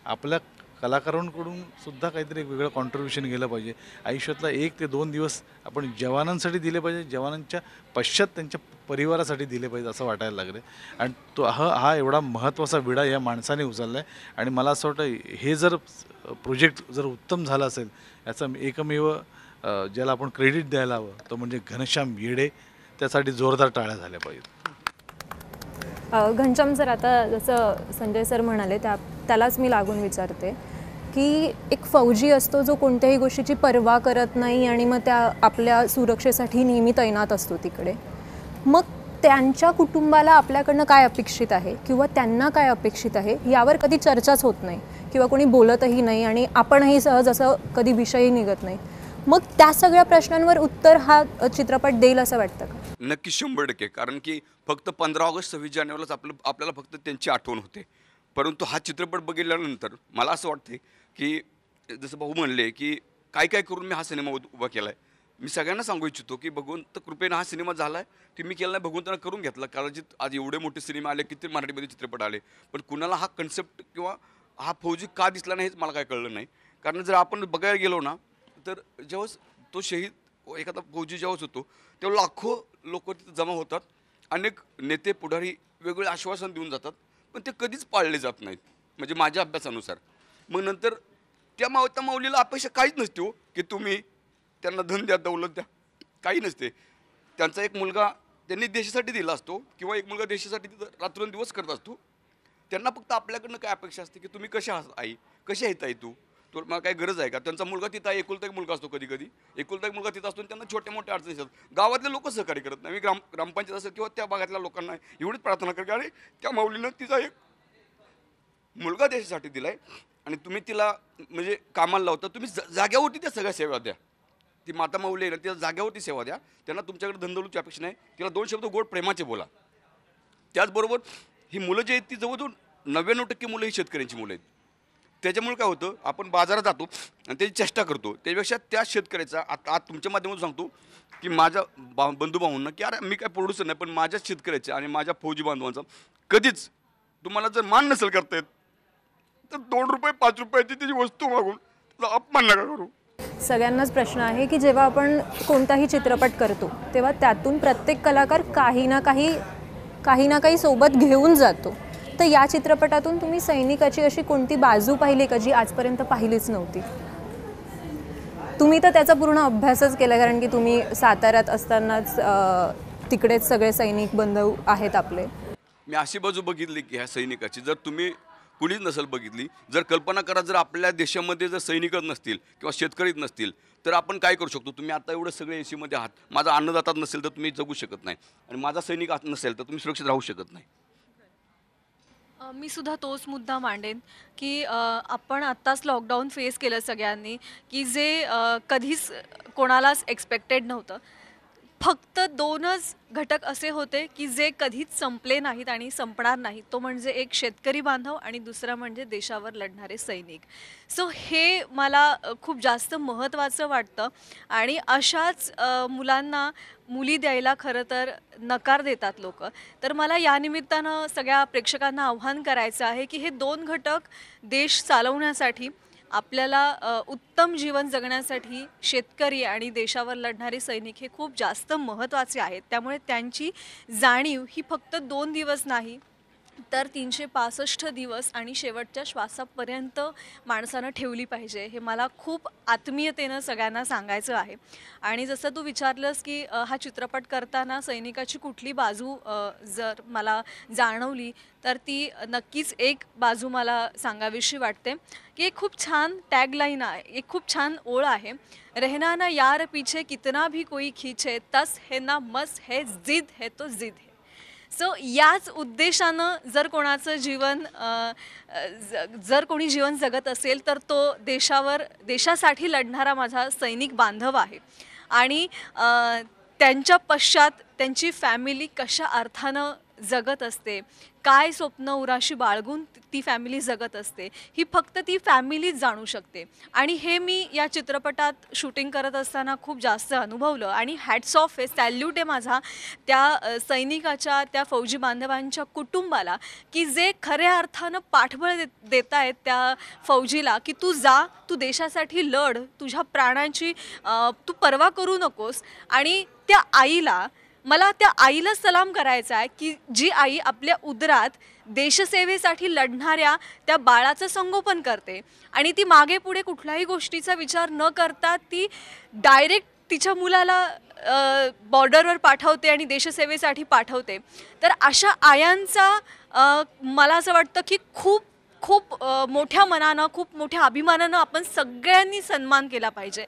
आपल्या कलाकारांकडून सुद्धा काहीतरी एक वेगळं कॉन्ट्रिब्युशन गेलं पाहिजे. आयुष्यातला 1 ते 2 दिवस आपण जवानांसाठी दिले पाहिजे, जवानांच्या पश्चात त्यांच्या परिवारासाठी दिले पाहिजे असं वाटायला लागले. आणि तो हा एवढा महत्त्वाचा विडा या माणसाने उचलला आहे. आणि मला असं वाटतं हे जर प्रोजेक्ट जर उत्तम झाला असेल, याचं एकमेव ज्याला आपण क्रेडिट द्यायला हवं तो म्हणजे घनश्याम येडे. त्यासाठी जोरदार टाळ्या झाल्या पाहिजेत. घनश्याम सर, आता जसं संजय सर म्हणाले त्यालाच मी लागून विचारते की एक फौजी असतो जो कोणत्याही गोष्टीची पर्वा करत नाही आणि मग त्या आपल्या सुरक्षेसाठी नेहमी तैनात असतो तिकडे. मग त्यांच्या कुटुंबाला आपल्याकडनं काय अपेक्षित आहे किंवा त्यांना काय अपेक्षित आहे यावर कधी चर्चाच होत नाही किंवा कोणी बोलतही नाही आणि आपणही सहज असं कधी विषयही निघत नाही. मग त्या सगळ्या प्रश्नांवर उत्तर हा चित्रपट देईल असं वाटतं का? नक्की 100%. कारण की फक्त 15 ऑगस्ट 26 जानेवारीलाच आपल्याला फक्त त्यांची आठवण होते. परंतु हा चित्रपट बघितल्यानंतर मला असं वाटते की जसं भाऊ म्हणले की काय काय करून मी हा सिनेमा उभा केला आहे. मी सगळ्यांना सांगू इच्छितो की भगवंत कृपेनं हा सिनेमा झाला आहे की मी केला नाही, भगवंतानं करून घेतला. कदाचित आज एवढे मोठे सिनेमा आले, किती मराठीमध्ये चित्रपट आले, पण कुणाला हा कन्सेप्ट किंवा हा फौजी का दिसला नाही हेच मला काय कळलं नाही. कारण जर आपण बघायला गेलो ना तर जेव्हा तो शहीद एखादा फौजी जेव्हा होतो तेव्हा लाखो लोक तिथे जमा होतात. अनेक नेते पुढारी वेगवेगळे आश्वासन देऊन जातात, पण ते कधीच पाळले जात नाहीत म्हणजे माझ्या अभ्यासानुसार. मग नंतर त्या माऊलीला अपेक्षा काहीच नसते हो की तुम्ही त्यांना धन द्या, दौलत द्या, काही नसते. त्यांचा एक मुलगा त्यांनी देशासाठी दिला असतो किंवा एक मुलगा देशासाठी रात्रंदिवस करत असतो. त्यांना फक्त आपल्याकडनं काय अपेक्षा असते की तुम्ही कशा आहात आई, कशी आहेत आई, तू मला काय गरज आहे का. त्यांचा मुलगा तिथं आहे, एकुलता एक मुलगा असतो, कधी कधी एकुलता एक मुलगा तिथं असतो आणि त्यांना छोट्या मोठ्या अडचणी असतात. गावातले लोक सहकार्य करत नाही. मी ग्रामपंचायत असेल किंवा त्या भागातल्या लोकांना एवढीच प्रार्थना करते, अरे त्या माऊलीनं तिचा एक मुलगा देशासाठी दिलाय आणि तुम्ही तिला म्हणजे कामाला लावता, तुम्ही जाग्यावरती त्या सगळ्या सेवा द्या. ती माता माऊली आहे ना, तिला जाग्यावरती सेवा द्या. त्यांना तुमच्याकडे धनदौलतीची अपेक्षा नाही. तिला 2 शब्द गोड प्रेमाचे बोला. त्याचबरोबर ही मुलं जी आहेत ती जवळजवळ 99% मुलं ही शेतकऱ्यांची मुलं आहेत. त्याच्यामुळे काय होतं, आपण बाजारात जातो आणि त्याची चेष्टा करतो, त्यापेक्षा त्या शेतकऱ्याचा आता तुमच्या माध्यमातून सांगतो की माझ्या बंधू भाऊंना की अरे मी काय प्रोड्युसर नाही, पण माझ्या शेतकऱ्याच्या आणि माझ्या फौजी बांधवांचा कधीच तुम्हाला जर मान नसेल करता येत तर 2 रुपये 5 रुपयाची त्याची वस्तू मागून त्याचा अपमान नका करू. सगळ्यांनाच प्रश्न आहे की जेव्हा आपण कोणताही चित्रपट करतो तेव्हा त्यातून प्रत्येक कलाकार काही ना काही सोबत घेऊन जातो. तर या चित्रपटातून तुम्ही सैनिकाची अशी कोणती बाजू पाहिली का जी आजपर्यंत पाहिलीच नव्हती? तुम्ही तर त्याचा पूर्ण अभ्यासच केला, कारण की तुम्ही साताऱ्यात असतानाच तिकडेच सगळे सैनिक बंधू आहेत आपले. मी अशी बाजू बघितली की ह्या सैनिकाची जर तुम्ही कुणीच नसेल बघितली, जर कल्पना करा जर आपल्या देशामध्ये जर सैनिकच नसतील किंवा शेतकरीच नसतील तर आपण काय करू शकतो. तुम्ही आता एवढं सगळे एसीमध्ये आहात, माझा अन्नदाता नसेल तर तुम्ही जगू शकत नाही आणि माझा सैनिक नसेल तर तुम्ही सुरक्षित राहू शकत नाही. मी सुद्धा तोच मुद्दा मांडेन की आपण आत्ताच लॉकडाऊन फेस केलं सगळ्यांनी, की जे कधीच कोणालाच एक्सपेक्टेड नव्हतं. फक्त 2च घटक असे होते की जे कधीच संपले नाहीत आणि संपणार नाहीत. तो म्हणजे एक शेतकरी बांधव आणि दुसरा म्हणजे देशावर लढणारे सैनिक. सो हे मला खूप जास्त महत्त्वाचं वाटतं आणि अशाच मुलांना मुली द्यायला खरं तर नकार देतात लोक. तर मला या निमित्तानं सगळ्या प्रेक्षकांना आव्हान करायचं आहे की हे 2 घटक देश चालवण्यासाठी, आपल्याला उत्तम जीवन जगण्यासाठी शेतकरी आणि देशावर लढणारे सैनिक हे खूप जास्त महत्त्वाचे आहेत. त्यामुळे त्यांची जाणीव ही फक्त 2 दिवस नाही तर 365 दिवस आणि शेवटच्या श्वासापर्यंत माणसानं ठेवली पाहिजे. हे मला खूप आत्मीयतेनं सगळ्यांना सांगायचं आहे. आणि जसं तू विचारलंस की हा चित्रपट करताना सैनिकाची कुठली बाजू जर मला जाणवली तर ती नक्कीच एक बाजू मला सांगावीशी वाटते की एक खूप छान टॅगलाईन आहे, एक खूप छान ओळ आहे, रहना ना यार पीछे कितना भी कोई खींचे, तस है ना मस है, जिद है तो जिद है. सो याच उद्देशानं जर कोणाचं जीवन जर कोणी जीवन जगत असेल तर तो देशासाठी लढणारा माझा सैनिक बांधव आहे. आणि त्यांच्या पश्चात त्यांची फॅमिली कशा अर्थानं जगत असते, काय स्वप्न उराशी बाळगून ती फॅमिली जगत असते, ही फक्त ती फॅमिलीच जाणू शकते. आणि हे मी या चित्रपटात शूटिंग करत असताना खूप जास्त अनुभवलं. आणि हॅट्स ऑफ आहे, सॅल्यूट आहे माझा त्या सैनिकाच्या, त्या फौजी बांधवांच्या कुटुंबाला की जे खऱ्या अर्थानं पाठबळ देत आहेत त्या फौजीला की तू जा, तू देशासाठी लढ, तुझ्या प्राणांची तू पर्वा करू नकोस. आणि त्या आईला, मला त्या आईला सलाम करायचा आहे की जी आई आपल्या उदरात देशसेवेसाठी लढणाऱ्या त्या बाळाचं संगोपन करते आणि ती मागे पुढे कुठल्याही गोष्टीचा विचार न करता ती डायरेक्ट तिच्या मुलाला बॉर्डरवर पाठवते आणि देशसेवेसाठी पाठवते. तर अशा आयांचा मला असं वाटतं की खूप खूप मोठ्या मनानं, खूप मोठ्या अभिमानानं आपण सगळ्यांनी सन्मान केला पाहिजे.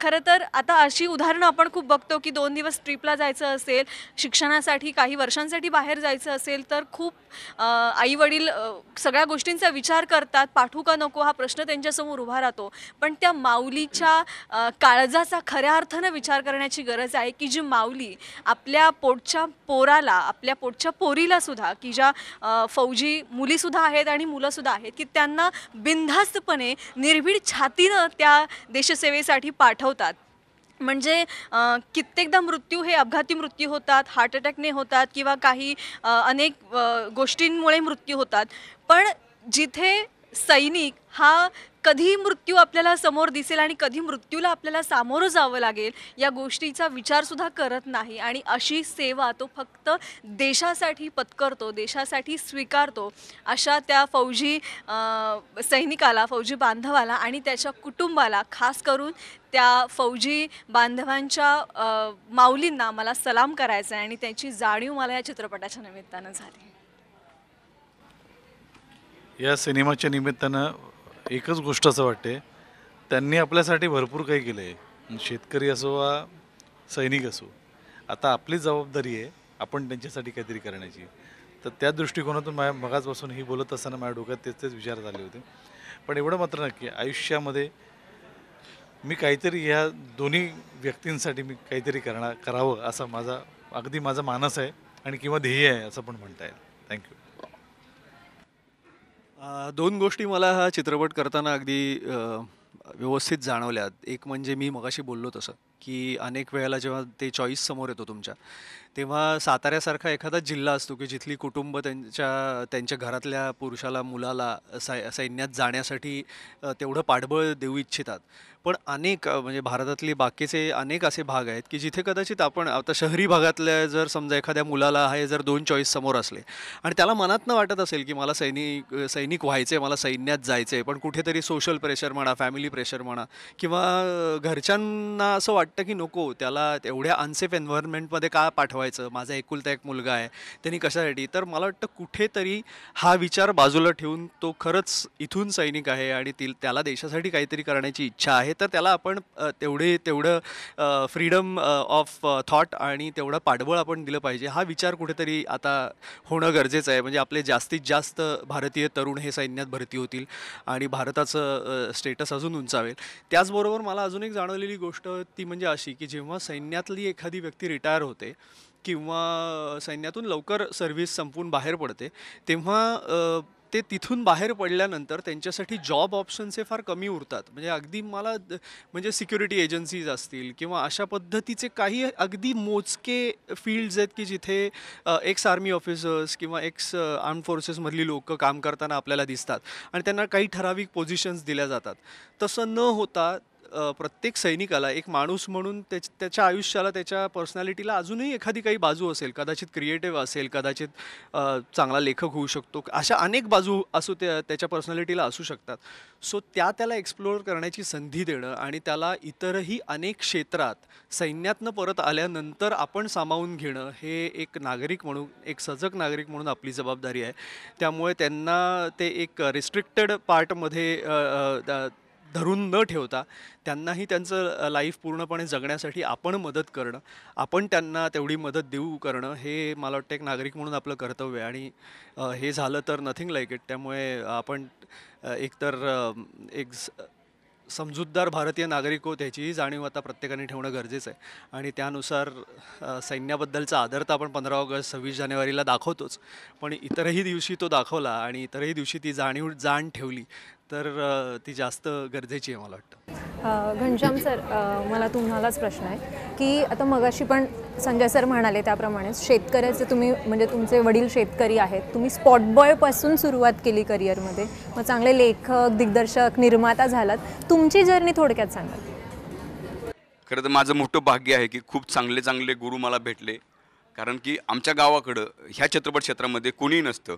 खरं तर आता अशी उदाहरणं आपण खूप बघतो की 2 दिवस ट्रिपला जायचं असेल, शिक्षणासाठी काही वर्षांसाठी बाहेर जायचं असेल तर खूप आईवडील सगळ्या गोष्टींचा विचार करतात, पाठवू का नको हा प्रश्न त्यांच्यासमोर उभा राहतो. पण त्या माऊलीच्या काळजाचा खऱ्या अर्थानं विचार करण्याची गरज आहे की जी माऊली आपल्या पोटच्या पोराला, आपल्या पोटच्या पोरीला सुद्धा, की ज्या फौजी मुलीसुद्धा आहेत आणि मुलंसुद्धा आहेत, की त्यांना बिनधास्तपणे निर्भीड छातीनं त्या देशसेवेसाठी पाठवतात. म्हणजे कित्येकदा मृत्यू हे अपघाती मृत्यू होतात, हार्ट अटॅकने होतात किंवा काही अनेक गोष्टींमुळे मृत्यू होतात. पण जिथे सैनिक हा कधी मृत्यू आपल्याला समोर दिसेल आणि कधी मृत्यूला आपल्याला सामोरं जावं लागेल या गोष्टीचा विचारसुद्धा करत नाही आणि अशी सेवा तो फक्त देशासाठी पत्करतो, देशासाठी स्वीकारतो. अशा त्या फौजी सैनिकाला, फौजी बांधवाला आणि त्याच्या कुटुंबाला, खास करून त्या फौजी बांधवांच्या माऊलींना मला सलाम करायचा आहे आणि त्याची जाणीव मला या चित्रपटाच्या निमित्तानं झाली. या सिनेमाच्या निमित्तानं एकच गोष्ट असं वाटते, त्यांनी आपल्यासाठी भरपूर काही केलं आहे. शेतकरी असो वा सैनिक असो, आता आपली जबाबदारी आहे आपण त्यांच्यासाठी काहीतरी करण्याची. तर त्या दृष्टिकोनातून मगाचपासून ही बोलत असताना माझ्या डोक्यात तेच विचार झाले होते. पण एवढं मात्र नक्की आयुष्यामध्ये मी काहीतरी ह्या दोन्ही व्यक्तींसाठी मी काहीतरी करावं असा अगदी माझा मानस आहे आणि किंवा ध्येय आहे असं पण म्हणता येईल. थँक्यू. दोन गोष्टी मला हा चित्रपट करताना अगदी व्यवस्थित जाणवल्यात. एक म्हणजे मी मगाशी बोललो तसं की अनेक वेळेला जेव्हा ते चॉईस समोर येतो तुमच्या, तेव्हा साताऱ्यासारखा एखादा जिल्हा असतो की जिथली कुटुंब त्यांच्या घरातल्या पुरुषाला, मुलाला सैन्यात जाण्यासाठी तेवढं पाठबळ देऊ इच्छितात. पण अनेक म्हणजे भारतातले बाकीचे अनेक असे भाग आहेत की जिथे कदाचित आपण आता शहरी भागातल्या जर समजा एखाद्या मुलाला हे जर 2 चॉईस समोर असले आणि त्याला मनातनं वाटत असेल की मला सैनिक व्हायचं आहे, मला सैन्यात जायचं आहे, पण कुठेतरी सोशल प्रेशर म्हणा, फॅमिली प्रेशर म्हणा किंवा घरच्यांना असं वाटतं की नको, त्याला एवढ्या अनसेफ एन्व्हायरमेंटमध्ये का पाठवायचं, माझा एकुलता एक मुलगा आहे, त्यांनी कशासाठी. तर मला वाटतं कुठेतरी हा विचार बाजूला ठेवून तो खरंच इथून सैनिक आहे आणि त्याला देशासाठी काहीतरी करण्याची इच्छा आहे, तर त्याला आपण तेवढं फ्रीडम ऑफ थॉट आणि तेवढं पाठबळ आपण दिलं पाहिजे. हा विचार कुठेतरी आता होणं गरजेचं आहे. म्हणजे आपले जास्तीत जास्त भारतीय तरुण हे सैन्यात भरती होतील आणि भारताचं स्टेटस अजून उंचावेल. त्याचबरोबर मला अजून एक जाणवलेली गोष्ट ती म्हणजे अशी की जेव्हा सैन्यातली एखादी व्यक्ती रिटायर होते किंवा सैन्यातून लवकर सर्व्हिस संपवून बाहेर पडते, तेव्हा ते तिथून बाहेर पडल्यानंतर त्यांच्यासाठी जॉब ऑप्शन्स हे फार कमी उरतात. म्हणजे अगदी म्हणजे सिक्युरिटी एजन्सीज असतील किंवा अशा पद्धतीचे काही अगदी मोजके फील्ड्स आहेत की जिथे एक्स आर्मी ऑफिसर्स किंवा एक्स आर्म फोर्सेसमधली लोकं काम करताना आपल्याला दिसतात आणि त्यांना काही ठराविक पोझिशन्स दिल्या जातात. तसं न होता प्रत्येक सैनिकाला एक माणूस म्हणून त्याच्या आयुष्याला, त्याच्या पर्सनॅलिटीला अजूनही एखादी काही बाजू असेल, कदाचित क्रिएटिव्ह असेल, कदाचित चांगला लेखक होऊ शकतो, अशा अनेक बाजू त्याच्या पर्सनॅलिटीला असू शकतात. सो त्याला एक्सप्लोअर करण्याची संधी देणं आणि त्याला इतरही अनेक क्षेत्रात सैन्यातनं परत आल्यानंतर आपण सामावून घेणं हे एक नागरिक म्हणून, एक सजग नागरिक म्हणून आपली जबाबदारी आहे. त्यामुळे त्यांना ते एक रिस्ट्रिक्टेड पार्टमध्ये धरून न ठेवता त्यांनाही त्यांचं लाईफ पूर्णपणे जगण्यासाठी आपण मदत करणं, आपण त्यांना तेवढी मदत देऊ करणं, हे मला वाटतं एक नागरिक म्हणून आपलं कर्तव्य आहे. आणि हे झालं तर नथिंग लाईक इट. त्यामुळे आपण एकतर एक समजूतदार भारतीय नागरिक होत ह्याचीही जाणीव आता प्रत्येकाने ठेवणं गरजेचं आहे. आणि त्यानुसार सैन्याबद्दलचा आदर तर आपण 15 ऑगस्ट 26 जानेवारीला दाखवतोच, पण इतरही दिवशी तो दाखवला आणि इतरही दिवशी ती जाण ठेवली तर ती जास्त गरजेची आहे मला वाटतं. घनश्याम सर, मला तुम्हालाच प्रश्न आहे की आता मगाशी पण संजय सर म्हणाले त्याप्रमाणेच शेतकऱ्याचे तुम्ही, म्हणजे तुमचे वडील शेतकरी आहेत, तुम्ही स्पॉट बॉयपासून सुरुवात केली करिअरमध्ये, मग चांगले लेखक, दिग्दर्शक, निर्माता झालात. तुमची जर्नी थोडक्यात सांगा. खरं तर माझं मोठं भाग्य आहे की खूप चांगले चांगले गुरु मला भेटले. कारण की आमच्या गावाकडं ह्या चित्रपट क्षेत्रामध्ये कोणीही नसतं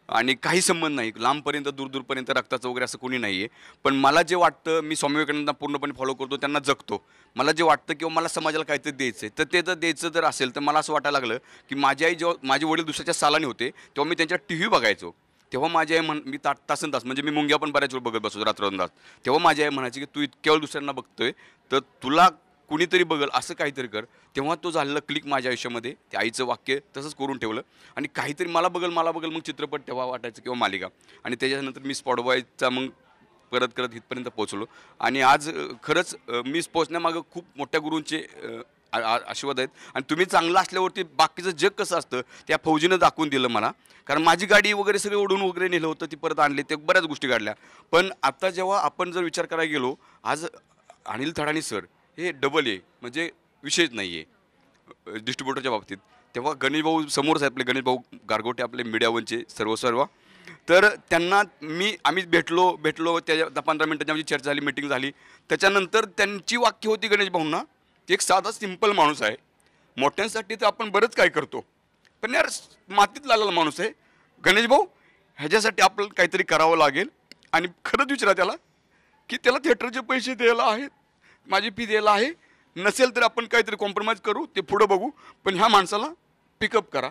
आणि काही संबंध नाही, लांबपर्यंत दूरपर्यंत रक्ताचं वगैरे असं कोणी नाही आहे. पण मला जे वाटतं, मी स्वामी विवेकानंदांना पूर्णपणे फॉलो करतो, त्यांना जगतो. मला जे वाटतं किंवा मला समाजाला काहीतरी द्यायचं आहे, तर ते जर द्यायचं जर असेल तर मला असं वाटायला लागलं की माझी आई जेव्हा, माझे वडील दुसऱ्याच्या सालाने होते तेव्हा मी त्यांच्या TV बघायचो तेव्हा माझी आई मी तासन तास म्हणजे मी मुंग्या पण बऱ्याच वेळ बघत बसतो रात्रंदाज. तेव्हा माझी आई म्हणायची की तू इतक्या वेळ दुसऱ्यांना बघतोय तर तुला कुणीतरी बघल असं काहीतरी कर. तेव्हा तो झालेला क्लिक माझ्या आयुष्यामध्ये ते आईचं वाक्य तसंच करून ठेवलं आणि काहीतरी मला बघल मग चित्रपट तेव्हा वाटायचं किंवा मालिका. आणि त्याच्यानंतर मी स्पॉट बॉयचा मग करत करत इथपर्यंत पोहोचलो. आणि आज खरंच मी पोहोचण्यामागं खूप मोठ्या गुरूंचे आशीर्वाद आहेत. आणि तुम्ही चांगलं असल्यावरती बाकीचं जग कसं असतं त्या फौजीनं दाखवून दिलं मला. कारण माझी गाडी वगैरे सगळे ओढून वगैरे नेलं होतं, ती परत आणली, ते बऱ्याच गोष्टी काढल्या. पण आता जेव्हा आपण जर विचार करायला गेलो, आज अनिल थडानी सर हे डबल आहे, म्हणजे विषयच नाही आहे डिस्ट्रीब्युटरच्या बाबतीत. तेव्हा गणेश भाऊ समोरच आहेत, आपले गणेश भाऊ गारगोटे, आपले मीडिया वनचे सर्व. तर त्यांना आम्ही भेटलो त्या 15 मिनिटांची आमची चर्चा झाली, मीटिंग झाली. त्याच्यानंतर त्यांची वाक्य होती गणेश भाऊंना, ते एक साधा सिंपल माणूस आहे, मोठ्यांसाठी तर आपण बरंच काय करतो, पण यार मातीत लालेला माणूस आहे गणेश भाऊ, ह्याच्यासाठी आपल्याला काहीतरी करावं लागेल. आणि खरंच विचारा त्याला की त्याला थिएटरचे पैसे द्यायला आहेत, माझी फी द्यायला आहे, नसेल तर आपण काहीतरी कॉम्प्रोमाइज करू, ते पुढं बघू, पण ह्या माणसाला पिकअप करा.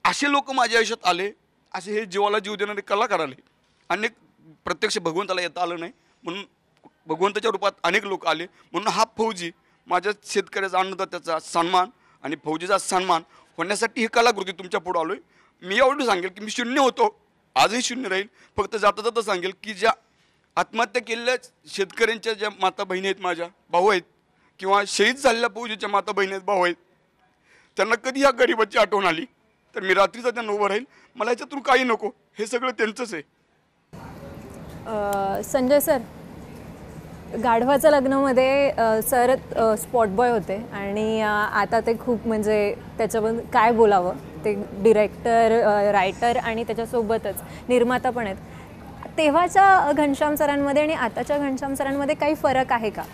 असे लोक माझ्या आयुष्यात आले, असे हे जीवाला जीव देणारे कलाकार आले. अनेक प्रत्यक्ष भगवंताला येता आलं नाही म्हणून भगवंताच्या रूपात अनेक लोक आले. म्हणून हा फौजी माझ्या शेतकऱ्याचा अन्नदात्याचा सन्मान आणि फौजीचा सन्मान होण्यासाठी ही कलाकृती तुमच्या पुढे आलोय. मी एवढं सांगेल की मी शून्य होतो, आजही शून्य राहील. फक्त जाता जाता सांगेल की ज्या आत्महत्या केलेल्या शेतकऱ्यांच्या ज्या माता बहिणी आहेत, माझ्या भाऊ आहेत, किंवा शहीद झालेल्या फौजीच्या माता बहिणी आहेत, भाऊ आहेत, त्यांना कधी ह्या गरिबाची आठवण आली तर मी रात्रीचा त्यांना उभं राहील. मला ह्याच्यातून काही नको, हे सगळं त्यांचंच आहे. संजय सर, गाढवाच्या लग्नामध्ये सर स्पॉट बॉय होते आणि आता ते खूप म्हणजे त्याच्याबद्दल काय बोलावं, ते डिरेक्टर, रायटर आणि त्याच्यासोबतच निर्माता पण आहेत. तेव्हाच्या घनश्याम सरांमध्ये आणि आताच्या घनश्याम सरांमध्ये काही फरक आहे का?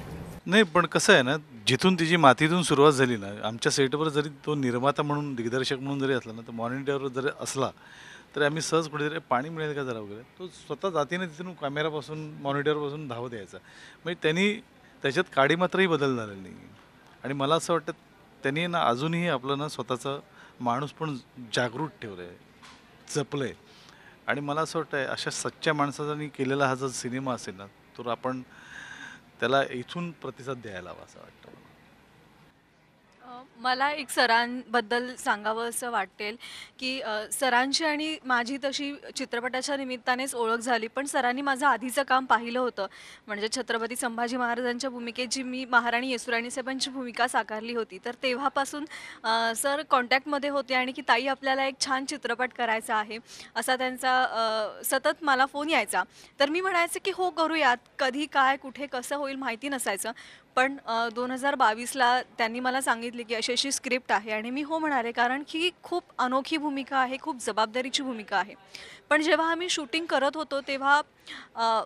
नाही, पण कसं आहे ना, जिथून तिची मातीतून सुरुवात झाली ना, आमच्या सेटवर जरी तो निर्माता म्हणून, दिग्दर्शक म्हणून जरी असला ना, तर मॉनिटरवर जरी असला तरी आम्ही सहज कुठेतरी पाणी मिळेल का जरा वगैरे, तो स्वतः जातीने तिथून कॅमेरापासून मॉनिटरपासून धावत यायचा. म्हणजे त्यांनी त्याच्यात काडी मात्रही बदल झालेला नाही. आणि मला असं वाटतं त्यांनी ना अजूनही आपलं ना स्वतःचा माणूस पण जागृत ठेवलं आहे, जपलं आहे. आणि मला असं वाटतं अशा सच्च्या माणसाने केलेला हा जर सिनेमा असेल ना, तर आपण त्याला इथून प्रतिसाद द्यायला हवा असं वाटतं. मला एक सरांबद्दल सांगावं असं वाटेल की सरांची आणि माझी तशी चित्रपटाच्या निमित्तानेच ओळख झाली, पण सरांनी माझं आधीचं काम पाहिलं होतं. म्हणजे छत्रपती संभाजी महाराजांच्या भूमिकेत जी मी महाराणी येसुराणी साहेबांची भूमिका साकारली होती, तर तेव्हापासून सर कॉन्टॅक्टमध्ये होते आणि की ताई आपल्याला एक छान चित्रपट करायचा आहे असा त्यांचा सतत मला फोन यायचा. तर मी म्हणायचे की हो करूयात, कधी काय कुठे कसं होईल माहिती नसायचं. पण 2022ला त्यांनी मला सांगितले की अशी अशी स्क्रिप्ट आहे आणि मी हो म्हणाले, कारण की खूप अनोखी भूमिका आहे, खूप जबाबदारीची भूमिका आहे. पण जेव्हा आम्ही शूटिंग करत होतो तेव्हा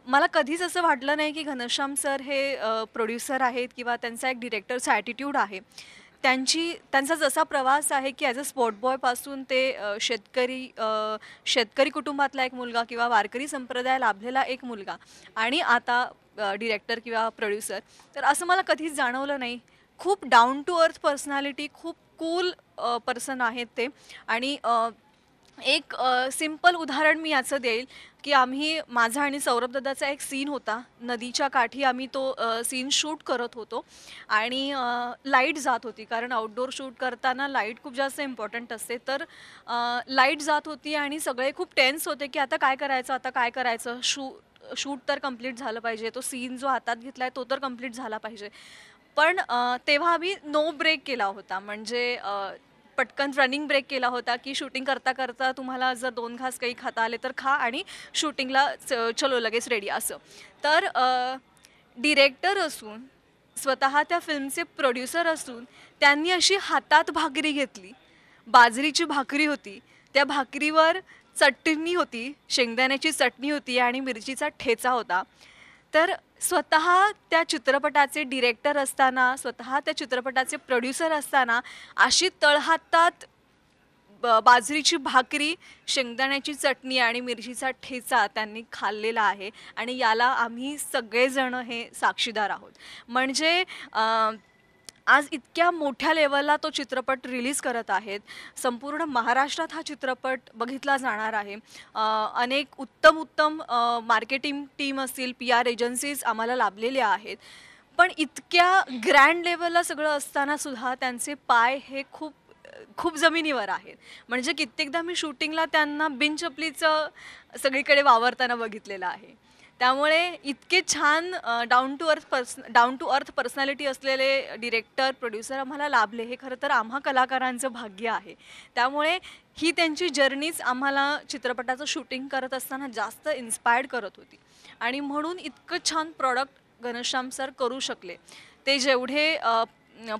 मला कधीच असं वाटलं नाही की घनश्याम सर हे प्रोड्युसर आहेत किंवा त्यांचा एक डिरेक्टरचा ॲटिट्यूड आहे. त्यांचा जसा प्रवास आहे की ॲज अ स्पॉट बॉयपासून ते शेतकरी कुटुंबातला एक मुलगा किंवा वारकरी संप्रदाय लाभलेला एक मुलगा आणि आता डिरेक्टर किंवा प्रोड्युसर, तर असं मला कधीच जाणवलं नाही. खूप डाऊन टू अर्थ पर्सनॅलिटी, खूप कूल पर्सन आहेत ते. आणि एक सिम्पल उदाहरण मी याचं देईल की माझा आणि सौरभ दादाचा एक सीन होता, नदीच्या काठी आम्ही तो सीन शूट करत होतो आणि लाईट जात होती, कारण आउटडोर शूट करताना लाईट खूप जास्त इम्पॉर्टंट असते. तर लाईट जात होती आणि सगळे खूप टेन्स होते की आता काय करायचं, शूट तर कंप्लीट झालं पाहिजे, तो सीन जो हातात घेतला आहे तो तर कंप्लीट झाला पाहिजे. पण तेव्हा आम्ही नो ब्रेक केला होता, म्हणजे पटकन रनिंग ब्रेक केला होता की शूटिंग करता करता तुम्हाला जर 2 घास काही खाता आले तर खा आणि शूटिंगला चलो लगेच रेडी असं. तर डिरेक्टर असून, स्वतः त्या फिल्मचे प्रोड्युसर असून त्यांनी अशी हातात भाकरी घेतली, बाजरीची भाकरी होती, त्या भाकरीवर चटणी होती, शेंगदाण्याची चटणी होती आणि मिरचीचा ठेचा होता. तर स्वतः त्या चित्रपटाचे डिरेक्टर असताना, स्वतः त्या चित्रपटाचे प्रोड्युसर असताना अशी तळहातात बाजरीची भाकरी, शेंगदाण्याची चटणी आणि मिरचीचा ठेचा त्यांनी खाल्लेला आहे आणि याला आम्ही सगळेजण हे साक्षीदार आहोत. म्हणजे आज इतक्या मोठ्या लेवलला तो चित्रपट रिलीज करत आहेत. संपूर्ण महाराष्ट्रात हा चित्रपट बघितला जाणार आहे. अनेक उत्तम मार्केटिंग टीम असतील, PR एजन्सीज आम्हाला लाभलेल्या आहेत. पण इतक्या ग्रँड लेवलला सगळं असताना सुद्धा त्यांचे पाय हे खूप खूप जमिनीवर आहेत. म्हणजे कित्येकदा मी शूटिंगला त्यांना बिनचपलीचं सगळीकडे वावरताना बघितलेलं आहे. त्यामुळे इतके छान डाऊन टू अर्थ पर्सनॅलिटी असलेले डिरेक्टर, प्रोड्युसर आम्हाला लाभले, हे खरं तर आम्हा कलाकारांचं भाग्य आहे. त्यामुळे ही त्यांची जर्नीच आम्हाला चित्रपटाचं शूटिंग करत असताना जास्त इन्स्पायर्ड करत होती. आणि म्हणून इतकं छान प्रॉडक्ट घनश्याम सर करू शकले. ते जेवढे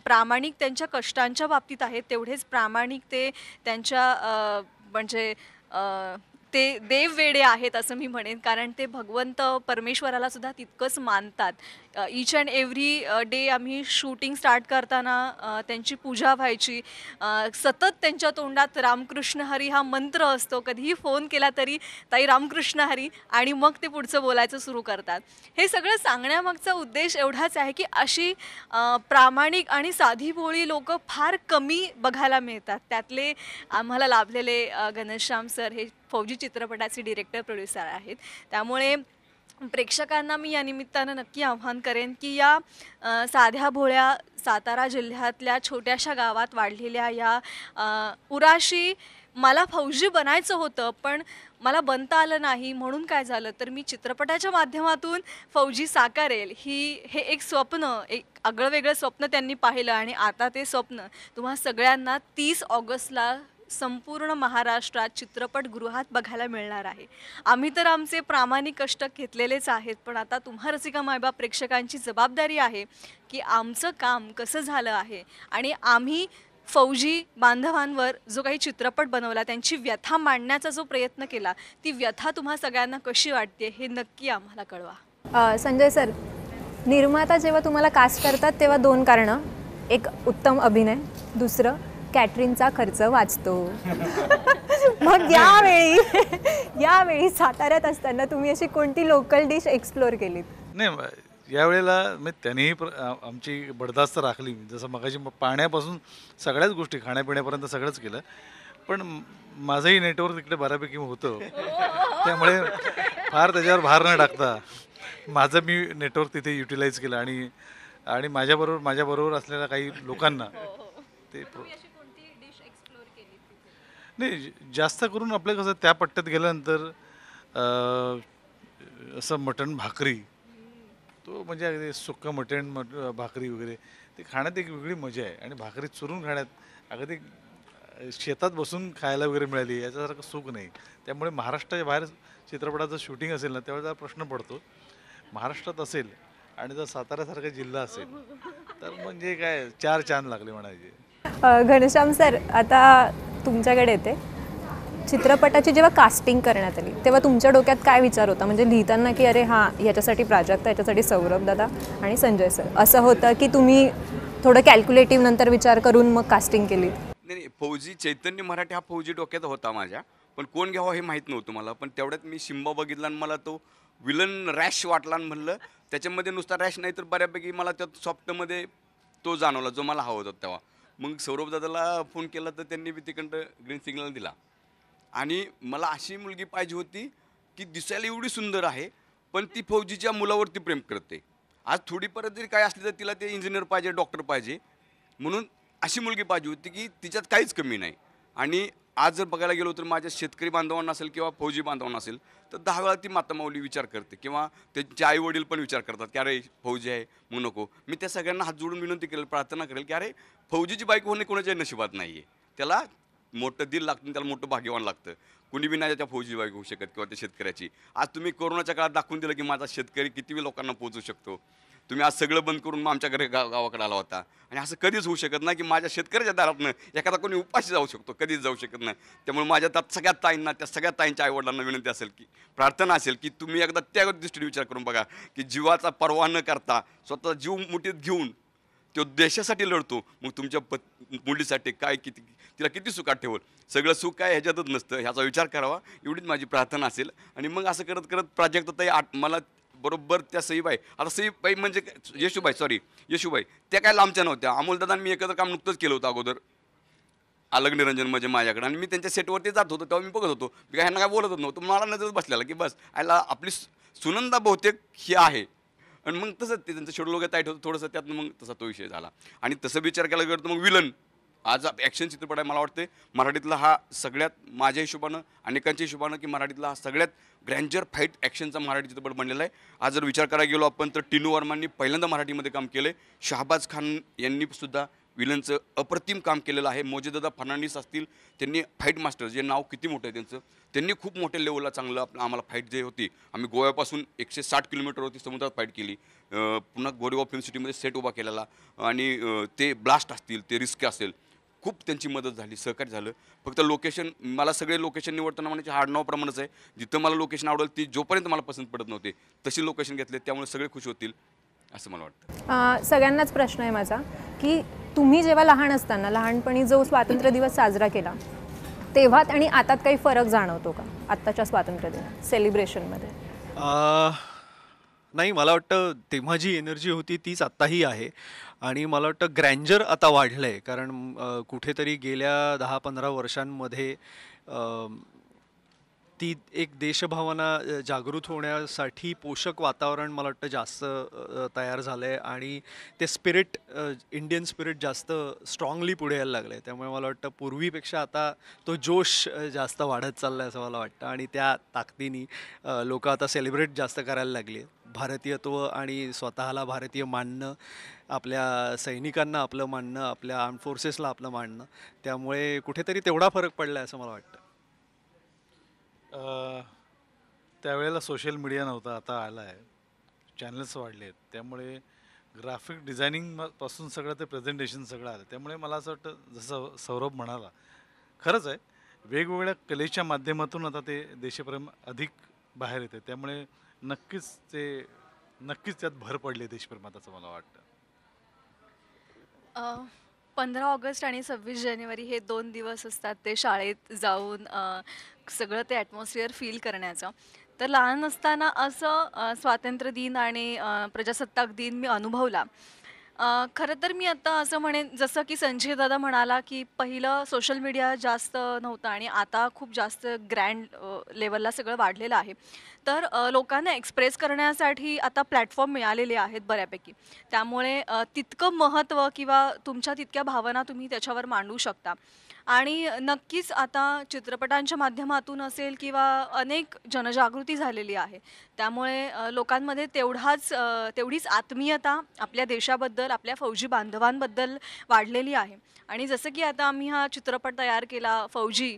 प्रामाणिक त्यांच्या कष्टांच्या बाबतीत आहेत, तेवढेच प्रामाणिक ते त्यांच्या म्हणजे ते देववेडे आहेत असं मी म्हणेन. कारण ते भगवंत परमेश्वराला सुद्धा तितकंच मानतात. ईच अँड एव्हरी डे आम्ही शूटिंग स्टार्ट करताना त्यांची पूजा व्हायची. सतत त्यांच्या तोंडात रामकृष्ण हरी हा मंत्र असतो. कधीही फोन केला तरी ताई रामकृष्ण हरी, आणि मग ते पुढचं बोलायचं सुरू करतात. हे सगळं सांगण्यामागचा उद्देश एवढाच आहे की अशी प्रामाणिक आणि साधी भोळी लोकं फार कमी बघायला मिळतात. त्यातले आम्हाला लाभलेले घनश्याम सर हे फौजी चित्रपटाचे डिरेक्टर, प्रोड्युसर आहेत. त्यामुळे प्रेक्षकांना मी या निमित्तानं नक्की आव्हान करेन की या साध्या भोळ्या सातारा जिल्ह्यातल्या छोट्याशा गावात वाढलेल्या या उराशी मला फौजी बनायचं होतं, पण मला बनता आलं नाही. म्हणून काय झालं तर मी चित्रपटाच्या माध्यमातून फौजी साकारेल हे एक स्वप्न, एक आगळंवेगळं स्वप्न त्यांनी पाहिलं. आणि आता ते स्वप्न तुम्हा सगळ्यांना 30 ऑगस्टला संपूर्ण महाराष्ट्रात चित्रपटगृहात बघायला मिळणार आहे. आम्ही तर आमचे प्रामाणिक कष्ट घेतलेलेच आहेत, पण आता तुम्हा रसिका मायबाप प्रेक्षकांची जबाबदारी आहे की आमचं काम कसं झालं आहे आणि आम्ही फौजी बांधवांवर जो काही चित्रपट बनवला, त्यांची व्यथा मांडण्याचा जो प्रयत्न केला, ती व्यथा तुम्हा सगळ्यांना कशी वाटते हे नक्की आम्हाला कळवा. संजय सर, निर्माता जेव्हा तुम्हाला कास्ट करतात तेव्हा 2 कारणं. एक उत्तम अभिनय, दुसरं कॅटरिंगचा खर्च वाचतो. मग यावेळी साताऱ्यात असताना तुम्ही अशी कोणती लोकल डिश एक्सप्लोअर केलीत? नाही, यावेळेला मी त्यांनीही आमची बडदास्त राखली. जसं मगाशी पाण्यापासून सगळ्याच गोष्टी, खाण्यापिण्यापर्यंत सगळंच केलं. पण माझंही नेटवर्क तिकडे बऱ्यापैकी होतं, त्यामुळे फार त्याच्यावर भार न टाकता माझं मी नेटवर्क तिथे युटिलाइज केलं. आणि माझ्याबरोबर असलेल्या काही लोकांना ते नाही, जास्त करून आपलं कसं त्या पट्ट्यात गेल्यानंतर असं मटण भाकरी, तो म्हणजे अगदी सुक्कं मटण भाकरी वगैरे ते खाण्यात एक वेगळी मजा आहे. आणि भाकरी चुरून खाण्यात अगदी शेतात बसून खायला वगैरे मिळाली याच्यासारखं सुख नाही. त्यामुळे महाराष्ट्राच्या बाहेर चित्रपटाचं शूटिंग असेल ना, त्यावेळेला प्रश्न पडतो. महाराष्ट्रात असेल आणि जर साताऱ्यासारखा जिल्हा असेल तर म्हणजे काय 4 चांद लागले म्हणायचे. घनश्याम सर, आता तुमच्याकडे येते. चित्रपटाची जेव्हा कास्टिंग करण्यात आली तेव्हा तुमच्या डोक्यात काय विचार होता? म्हणजे लिहिताना की अरे हां, याच्यासाठी प्राजक्ता, याच्यासाठी सौरभ दादा आणि संजय सर, असं होतं की तुम्ही थोडं कॅल्क्युलेटिव्ह नंतर विचार करून मग कास्टिंग केली? नाही, फौजी चैतन्य मराठे हा फौजी डोक्यात होता माझ्या, पण कोण घ्यावा हे माहीत नव्हतं मला. पण तेवढ्यात मी शिंबा बघितला आणि मला तो विलन रॅश वाटला आणि म्हणलं त्याच्यामध्ये नुसता रॅश नाही तर बऱ्यापैकी मला त्यात सॉफ्टमध्ये तो जाणवला जो मला हवा होता तेव्हा. मग सौरभ दादाला फोन केला तर त्यांनी बी तिकडं ग्रीन सिग्नल दिला. आणि मला अशी मुलगी पाहिजे होती की दिसायला एवढी सुंदर आहे पण ती फौजीच्या मुलावरती प्रेम करते. आज थोडी परत जरी काय असली तर तिला ते इंजिनियर पाहिजे, डॉक्टर पाहिजे, म्हणून अशी मुलगी पाहिजे होती की तिच्यात काहीच कमी नाही. आणि आज जर बघायला गेलो तर माझ्या शेतकरी बांधवांना असेल किंवा फौजी बांधवांना असेल तर 10 वेळा ती मातामाऊली विचार करते किंवा त्यांचे आई वडील पण विचार करतात की अरे फौजी आहे मग नको. मी त्या सगळ्यांना हात जोडून विनंती करेल, प्रार्थना करेल की अरे फौजीची बायको होणे कोणाच्या नशिबात नाही आहे. त्याला मोठं दिल लागतं, त्याला मोठं भाग्यवान लागतं. कुणी बी नाही त्या फौजी बायको होऊ शकत किंवा त्या शेतकऱ्याची. आज तुम्ही कोरोनाच्या काळात दाखवून दिलं की माझा शेतकरी किती लोकांना पोहोचू शकतो. तुम्ही आज सगळं बंद करून मग आमच्या घरी गावाकडे आला होता. आणि असं कधीच होऊ शकत नाही की माझ्या शेतकऱ्याच्या दारातनं एखादा कोणी उपाशी जाऊ शकतो, कधीच जाऊ शकत नाही. त्यामुळे माझ्या त्यात सगळ्या ताईंना, त्या सगळ्या ताईंच्या आईवडिलांना विनंती असेल की प्रार्थना असेल की तुम्ही एकदा त्या दृष्टीने विचार करून बघा की जीवाचा पर्वा न करता स्वतः जीव मुठीत घेऊन तो देशासाठी लढतो. मग तुमच्या मुलीसाठी काय किती, तिला किती सुखात ठेवल. सगळं सुख काय ह्याच्यातच नसतं, ह्याचा विचार करावा, एवढीच माझी प्रार्थना असेल. आणि मग असं करत करत प्राजक्ताताई मला बरोबर त्या सईबाई, आता सईबाई म्हणजे येशूबाई त्या काय लांबच्या नव्हत्या. अमोलदादा मी एकत्र काम नुकतंच केलं होतं अगोदर अलग निरंजन म्हणजे माझ्याकडे, आणि मी त्यांच्या सेटवरती जात होतो तेव्हा मी बघत होतो, मी काय ह्यांना काय बोलत नव्हतं. मला नजर बसलेला की बस आयला आपली सुनंदा बहुतेक ही आहे. आणि मग तसंच ते त्यांचं शेड्यूल वगैरे टाईट होतं थोडंसं, त्यातनं मग तसा तो विषय झाला. आणि तसं विचार केला गेलं तर मग विलन आज ॲक्शन चित्रपट आहे. मला वाटते मराठीतला हा सगळ्यात, माझ्या हिशोबानं अनेकांच्या हिशोबानं, की मराठीतला हा सगळ्यात ग्रँजर फाईट ॲक्शनचा मराठी चित्रपट बनलेला आहे. आज जर विचार करायला गेलो आपण तर टिनू वर्मांनी पहिल्यांदा मराठीमध्ये काम केलं आहे. शहाबाज खान यांनी सुद्धा विलनचं अप्रतिम काम केलेलं आहे. मोजेदादा फर्नांडिस असतील, त्यांनी फाईट मास्टर, जे नाव किती मोठं आहे त्यांचं, त्यांनी खूप मोठ्या लेवलला चांगलं आम्हाला फाईट जे होती, आम्ही गोव्यापासून 160 किलोमीटरवरती समुद्रात फाईट केली. पुन्हा गोरेगाव फिल्म सिटीमध्ये सेट उभा केलेला, आणि ते ब्लास्ट असतील, ते रिस्क असेल, खूप त्यांची मदत झाली, सहकार्य झालं. फक्त लोकेशन, मला सगळे लोकेशन निवडताना म्हणायचे आडनावाप्रमाणेच आहे. जिथं मला लोकेशन आवडेल ती जोपर्यंत मला पसंत पडत नव्हते तशी लोकेशन घेतले, त्यामुळे सगळे खुश होतील असं मला वाटतं. सगळ्यांनाच प्रश्न आहे माझा की तुम्ही जेव्हा लहान असताना, लहानपणी जो स्वातंत्र्य दिवस साजरा केला तेव्हात आणि आतात काही फरक जाणवतो का आत्ताच्या स्वातंत्र्य दिन सेलिब्रेशनमध्ये? नाही, मला वाटतं तेव्हा जी एनर्जी होती तीच आत्ताही आहे. आणि मला वाटतं ग्रँजर आता वाढलं आहे, कारण कुठेतरी गेल्या 10-15 वर्षांमध्ये ती एक देशभावना जागृत होण्यासाठी पोषक वातावरण मला वाटतं जास्त तयार झालं आहे, आणि ते स्पिरिट, इंडियन स्पिरिट जास्त स्ट्रॉंगली पुढे यायला लागलं आहे. त्यामुळे मला वाटतं पूर्वीपेक्षा आता तो जोश जास्त वाढत चालला आहे असं मला वाटतं, आणि त्या ताकदीने लोक आता सेलिब्रेट जास्त करायला लागली आहेत. भारतीयत्व आणि स्वतःला भारतीय मानणं, आपल्या सैनिकांना आपलं मानणं, आपल्या आर्म फोर्सेसला आपलं मानणं, त्यामुळे कुठेतरी तेवढा फरक पडला आहे असं मला वाटतं. त्यावेळेला सोशल मीडिया नव्हता, आता आला आहे, चॅनल्स वाढले आहेत, त्यामुळे ग्राफिक डिझायनिंगपासून सगळं ते प्रेझेंटेशन सगळं आलं. त्यामुळे मला असं वाटतं, जसं सौरभ म्हणाला, खरंच आहे, वेगवेगळ्या कलेच्या माध्यमातून आता ते देशप्रेम अधिक बाहेर येते. त्यामुळे नक्कीच त्यात भर पडली देशप्रेमात असं मला वाटतं. 15 ऑगस्ट आणि 26 जानेवारी हे 2 दिवस असतात ते शाळेत जाऊन सगळं ते ॲटमॉस्फिअर फील करण्याचं. तर लहान असताना असं स्वातंत्र्य दिन आणि प्रजासत्ताक दिन मी अनुभवला. खरं तर मी आता असं म्हणेन, जसं की संजय दादा म्हणाला की पहिलं सोशल मीडिया जास्त नव्हतं आणि आता खूप जास्त ग्रँड लेवलला सगळं वाढलेलं आहे. तर लोकांना एक्सप्रेस करण्यासाठी आता प्लॅटफॉर्म मिळालेले आहेत बऱ्यापैकी. त्यामुळे तितकं महत्त्व किंवा तुमच्या तितक्या भावना तुम्ही त्याच्यावर मांडू शकता. आणि नक्कीच आता चित्रपटांच्या माध्यमातून असेल किंवा अनेक जनजागृती झालेली आहे. त्यामुळे लोकांमध्ये तेवढीच आत्मीयता आपल्या देशाबद्दल, आपल्या फौजी बांधवांबद्दल वाढलेली आहे. आणि जसं की आता आम्ही हा चित्रपट तयार केला फौजी,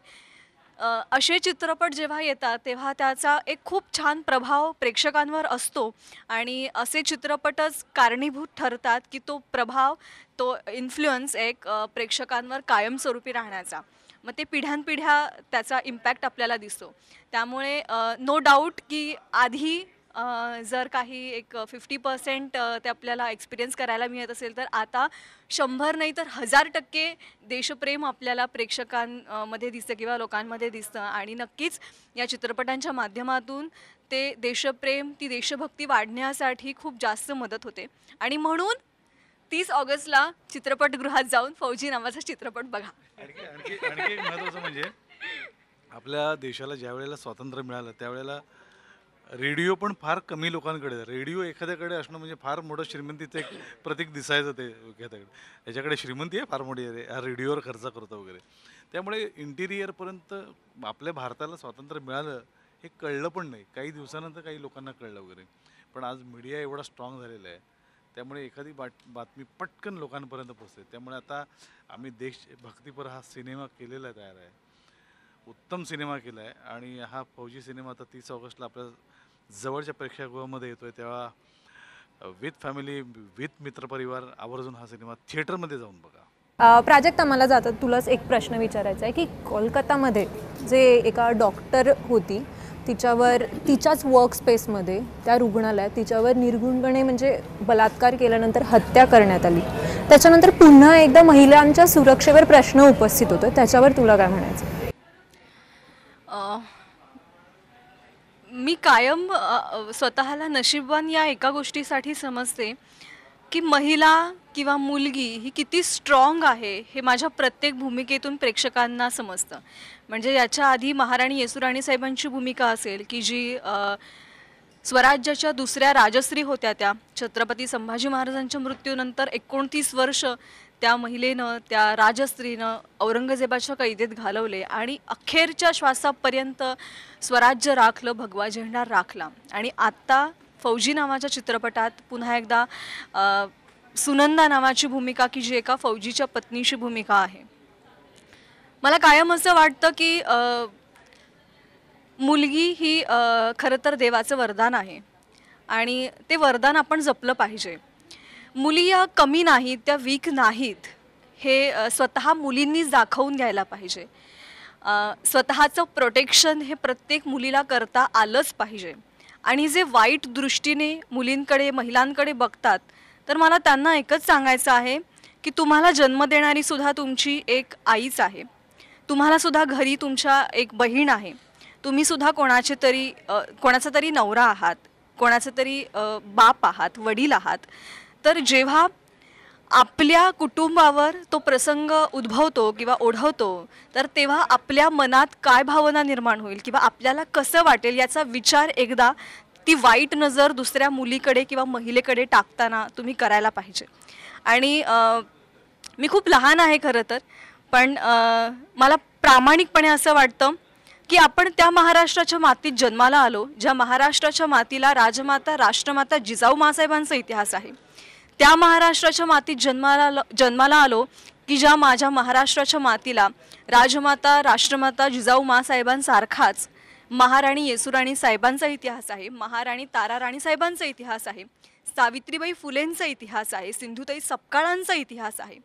असे चित्रपट जेव्हा येतात तेव्हा त्याचा एक खूप छान प्रभाव प्रेक्षकांवर असतो, आणि असे चित्रपटच कारणीभूत ठरतात की तो प्रभाव, तो इन्फ्लुअन्स एक प्रेक्षकांवर कायमस्वरूपी राहण्याचा. मग ते पिढ्यानपिढ्या त्याचा इम्पॅक्ट आपल्याला दिसतो. त्यामुळे नो डाऊट की आधी जर काही एक 50% ते आपल्याला एक्सपिरियन्स करायला मिळत असेल, तर आता 100 नाही तर 1000% देशप्रेम आपल्याला प्रेक्षकांमध्ये दिसतं किंवा लोकांमध्ये दिसतं. आणि नक्कीच या चित्रपटांच्या माध्यमातून ते देशप्रेम, ती देशभक्ती वाढण्यासाठी खूप जास्त मदत होते. आणि म्हणून 30 ऑगस्टला चित्रपटगृहात जाऊन फौजी नावाचा चित्रपट बघा. आणखी एक महत्त्वाचं म्हणजे, आपल्या देशाला ज्या वेळेला स्वातंत्र्य मिळालं त्यावेळेला रेडिओ पण फार कमी लोकांकडे. रेडिओ एखाद्याकडे असणं म्हणजे फार मोठं श्रीमंतीचं एक प्रतीक दिसायचं ते एखाद्याकडे. त्याच्याकडे श्रीमंती आहे फार मोठी, हा रेडिओवर खर्च करतो वगैरे. त्यामुळे इंटिरियरपर्यंत आपल्या भारताला स्वातंत्र्य मिळालं हे कळलं पण नाही. काही दिवसानंतर काही लोकांना कळलं वगैरे. पण आज मीडिया एवढा स्ट्रॉंग झालेला आहे, त्यामुळे एखादी बातमी पटकन लोकांपर्यंत पोचते. त्यामुळे आता आम्ही देशभक्तीपर हा सिनेमा केलेला तयार आहे, उत्तम सिनेमा केला आहे. आणि हा फौजी सिनेमा आता 30 ऑगस्टला आपल्या जवळच्या प्रेक्षागृहामध्ये येतो आहे, तेव्हा विथ फॅमिली, विथ मित्रपरिवार आवर्जून हा सिनेमा थिएटरमध्ये जाऊन बघा. प्राजक्ता, मला जातात तुलाच एक प्रश्न विचारायचा आहे की कोलकातामध्ये जे एका डॉक्टर होती, तिच्यावर तिच्याच वर्क स्पेसमध्ये, त्या रुग्णालयात तिच्यावर निर्गुणपणे म्हणजे बलात्कार केल्यानंतर हत्या करण्यात आली. त्याच्यानंतर पुन्हा एकदा महिलांच्या सुरक्षेवर प्रश्न उपस्थित होतो, त्याच्यावर तुला काय म्हणायचं? मी कायम स्वतःला नशीबवान या एका गोष्टीसाठी समजते की महिला किंवा मुलगी ही किती स्ट्रॉंग आहे हे माझ्या प्रत्येक भूमिकेतून प्रेक्षकांना समजतं. म्हणजे याच्या आधी महाराणी येसुराणी साहेबांची भूमिका असेल की जी स्वराज्याच्या दुसऱ्या राजश्री होत्या. त्या छत्रपती संभाजी महाराजांच्या मृत्यूनंतर 29 वर्ष त्या महिलेनं, त्या राजस्त्रीनं औरंगजेबाच्या कैदेत घालवले आणि अखेरच्या श्वासापर्यंत स्वराज्य राखलं, भगवा झेंडा राखला. आणि आत्ता फौजी नावाच्या चित्रपटात पुन्हा एकदा सुनंदा नावाची भूमिका की जी एका फौजीच्या पत्नीची भूमिका आहे. मला कायम असं वाटतं की मुलगी ही खरं तर देवाचं वरदान आहे आणि ते वरदान आपण जपलं पाहिजे. मुली या कमी नाहीत, त्या वीक नाहीत, हे स्वतः मुलींनीच दाखवून द्यायला पाहिजे. स्वतःचं प्रोटेक्शन हे प्रत्येक मुलीला करता आलंच पाहिजे. आणि जे वाईट दृष्टीने मुलींकडे, महिलांकडे बघतात, तर मला त्यांना एकच सांगायचं आहे की तुम्हाला जन्म देणारी सुद्धा तुमची एक आईच आहे. तुम्हाला सुद्धा घरी तुमच्या एक बहीण आहे. तुम्ही सुद्धा कोणाचा तरी नवरा आहात, कोणाचा तरी बाप आहात, वडील आहात. तर जेव्हा आपल्या कुटुंबावर तो प्रसंग उद्भवतो किंवा ओढवतो, तर तेव्हा आपल्या मनात काय भावना निर्माण होईल किंवा आपल्याला कसं वाटेल याचा विचार एकदा ती वाईट नजर दुसऱ्या मुलीकडे किंवा महिलेकडे टाकताना तुम्ही करायला पाहिजे. आणि मी खूप लहान आहे खरं तर, पण मला प्रामाणिकपणे असं वाटतं की आपण त्या महाराष्ट्राच्या मातीत जन्माला आलो ज्या महाराष्ट्राच्या मातीला राजमाता, राष्ट्रमाता जिजाऊ माँसाहेबांचा इतिहास आहे. त्या महाराष्ट्राच्या मातीत जन्माला आलो की ज्या माझ्या महाराष्ट्राच्या मातीला राजमाता, राष्ट्रमाता जिजाऊ माँसाहेबांसारखाच महाराणी येसुराणी साहेबांचा इतिहास आहे, महाराणी ताराराणी साहेबांचा इतिहास आहे, सावित्रीबाई फुलेंचा इतिहास आहे, सिंधुताई सपकाळांचा इतिहास आहे.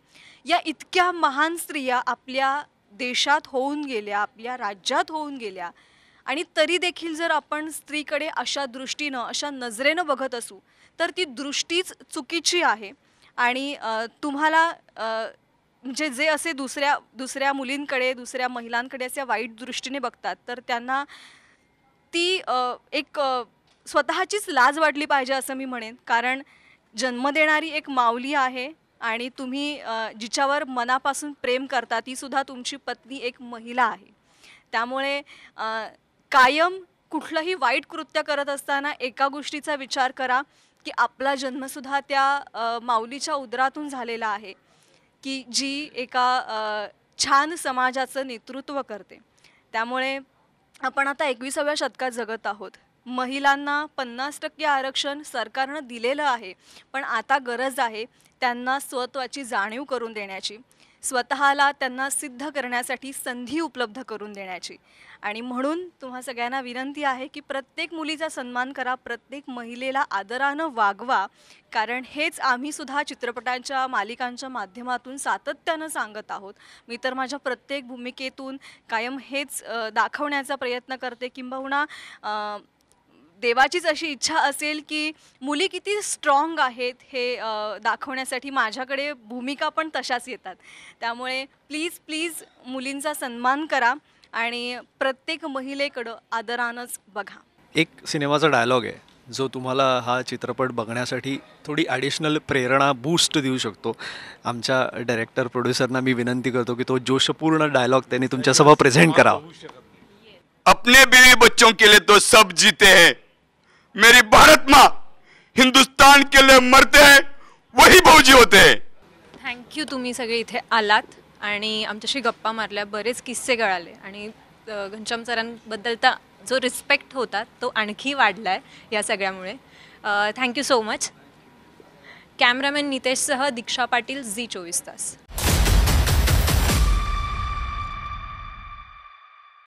या इतक्या महान स्त्रिया आपल्या देशात होऊन गेल्या, आपल्या राज्यात होऊन गेल्या. आणि तरी देखील जर आपण स्त्रीकडे अशा दृष्टीनं, अशा नजरेनं बघत असू, तर ती दृष्टीच चुकीची आहे. आणि तुम्हाला म्हणजे जे असे दुसऱ्या मुलींकडे, दुसऱ्या महिलांकडे अशा वाईट दृष्टीने बघतात, तर त्यांना ती एक स्वतःचीच लाज वाटली पाहिजे असं मी म्हणेन. कारण जन्म देणारी एक माऊली आहे आणि तुम्ही जिच्यावर मनापासून प्रेम करता ती सुद्धा तुमची पत्नी एक महिला आहे. त्यामुळे कायम कुठलंही वाईट कृत्य करत असताना एका गोष्टीचा विचार करा की आपला जन्मसुद्धा त्या माऊलीच्या उदरातून झालेला आहे की जी एका छान समाजाचं नेतृत्व करते. त्यामुळे आपण आता 21व्या शतकात जगत आहोत. महिलांना 50% आरक्षण सरकारनं दिलेलं आहे, पण आता गरज आहे त्यांना स्वत्वाची जाणीव करून देण्याची, स्वतःला त्यांना सिद्ध करण्यासाठी संधी उपलब्ध करून देण्याची. आणि म्हणून तुम्हा सगळ्यांना विनंती आहे की प्रत्येक मुलीचा सन्मान करा, प्रत्येक महिलेला आदरानं वागवा. कारण हेच आम्ही सुद्धा चित्रपटांच्या, मालिकांच्या माध्यमातून सातत्यानं सांगत आहोत. मी तर माझ्या प्रत्येक भूमिकेतून कायम हेच दाखवण्याचा प्रयत्न करते. किंबहुना देवाचीच अशी इच्छा असेल की मुली किती स्ट्रॉंग आहेत हे दाखवण्यासाठी माझ्याकडे भूमिका पण तशाच येतात. त्यामुळे प्लीज प्लीज मुलींचा सन्मान करा आणि प्रत्येक महिलेकडं आदरानंच बघा. एक सिनेमाचा डायलॉग आहे जो तुम्हाला हा चित्रपट बघण्यासाठी थोडी ॲडिशनल प्रेरणा, बूस्ट देऊ शकतो. आमच्या डायरेक्टर, प्रोड्युसरना मी विनंती करतो की तो जोशपूर्ण डायलॉग त्यांनी तुमच्यासमोर प्रेझेंट करावा. अपने बीवी बच्चों के लिए तो सब जीते हैं, मेरी भारत माँ हिंदुस्तान के लिए मरते हैं, वही फौजी होते हैं. थँक्यू, तुम्ही सगळे इथे आलात आणि आमच्याशी गप्पा मारल्या, बरेच किस्से कळाले आणि घनश्याम सरांबद्दलचा जो रिस्पेक्ट होता तो आणखी वाढला आहे या सगळ्यामुळे. Thank you so much. कॅमेरामॅन नितेशसह दीक्षा पाटील, झी 24 तास.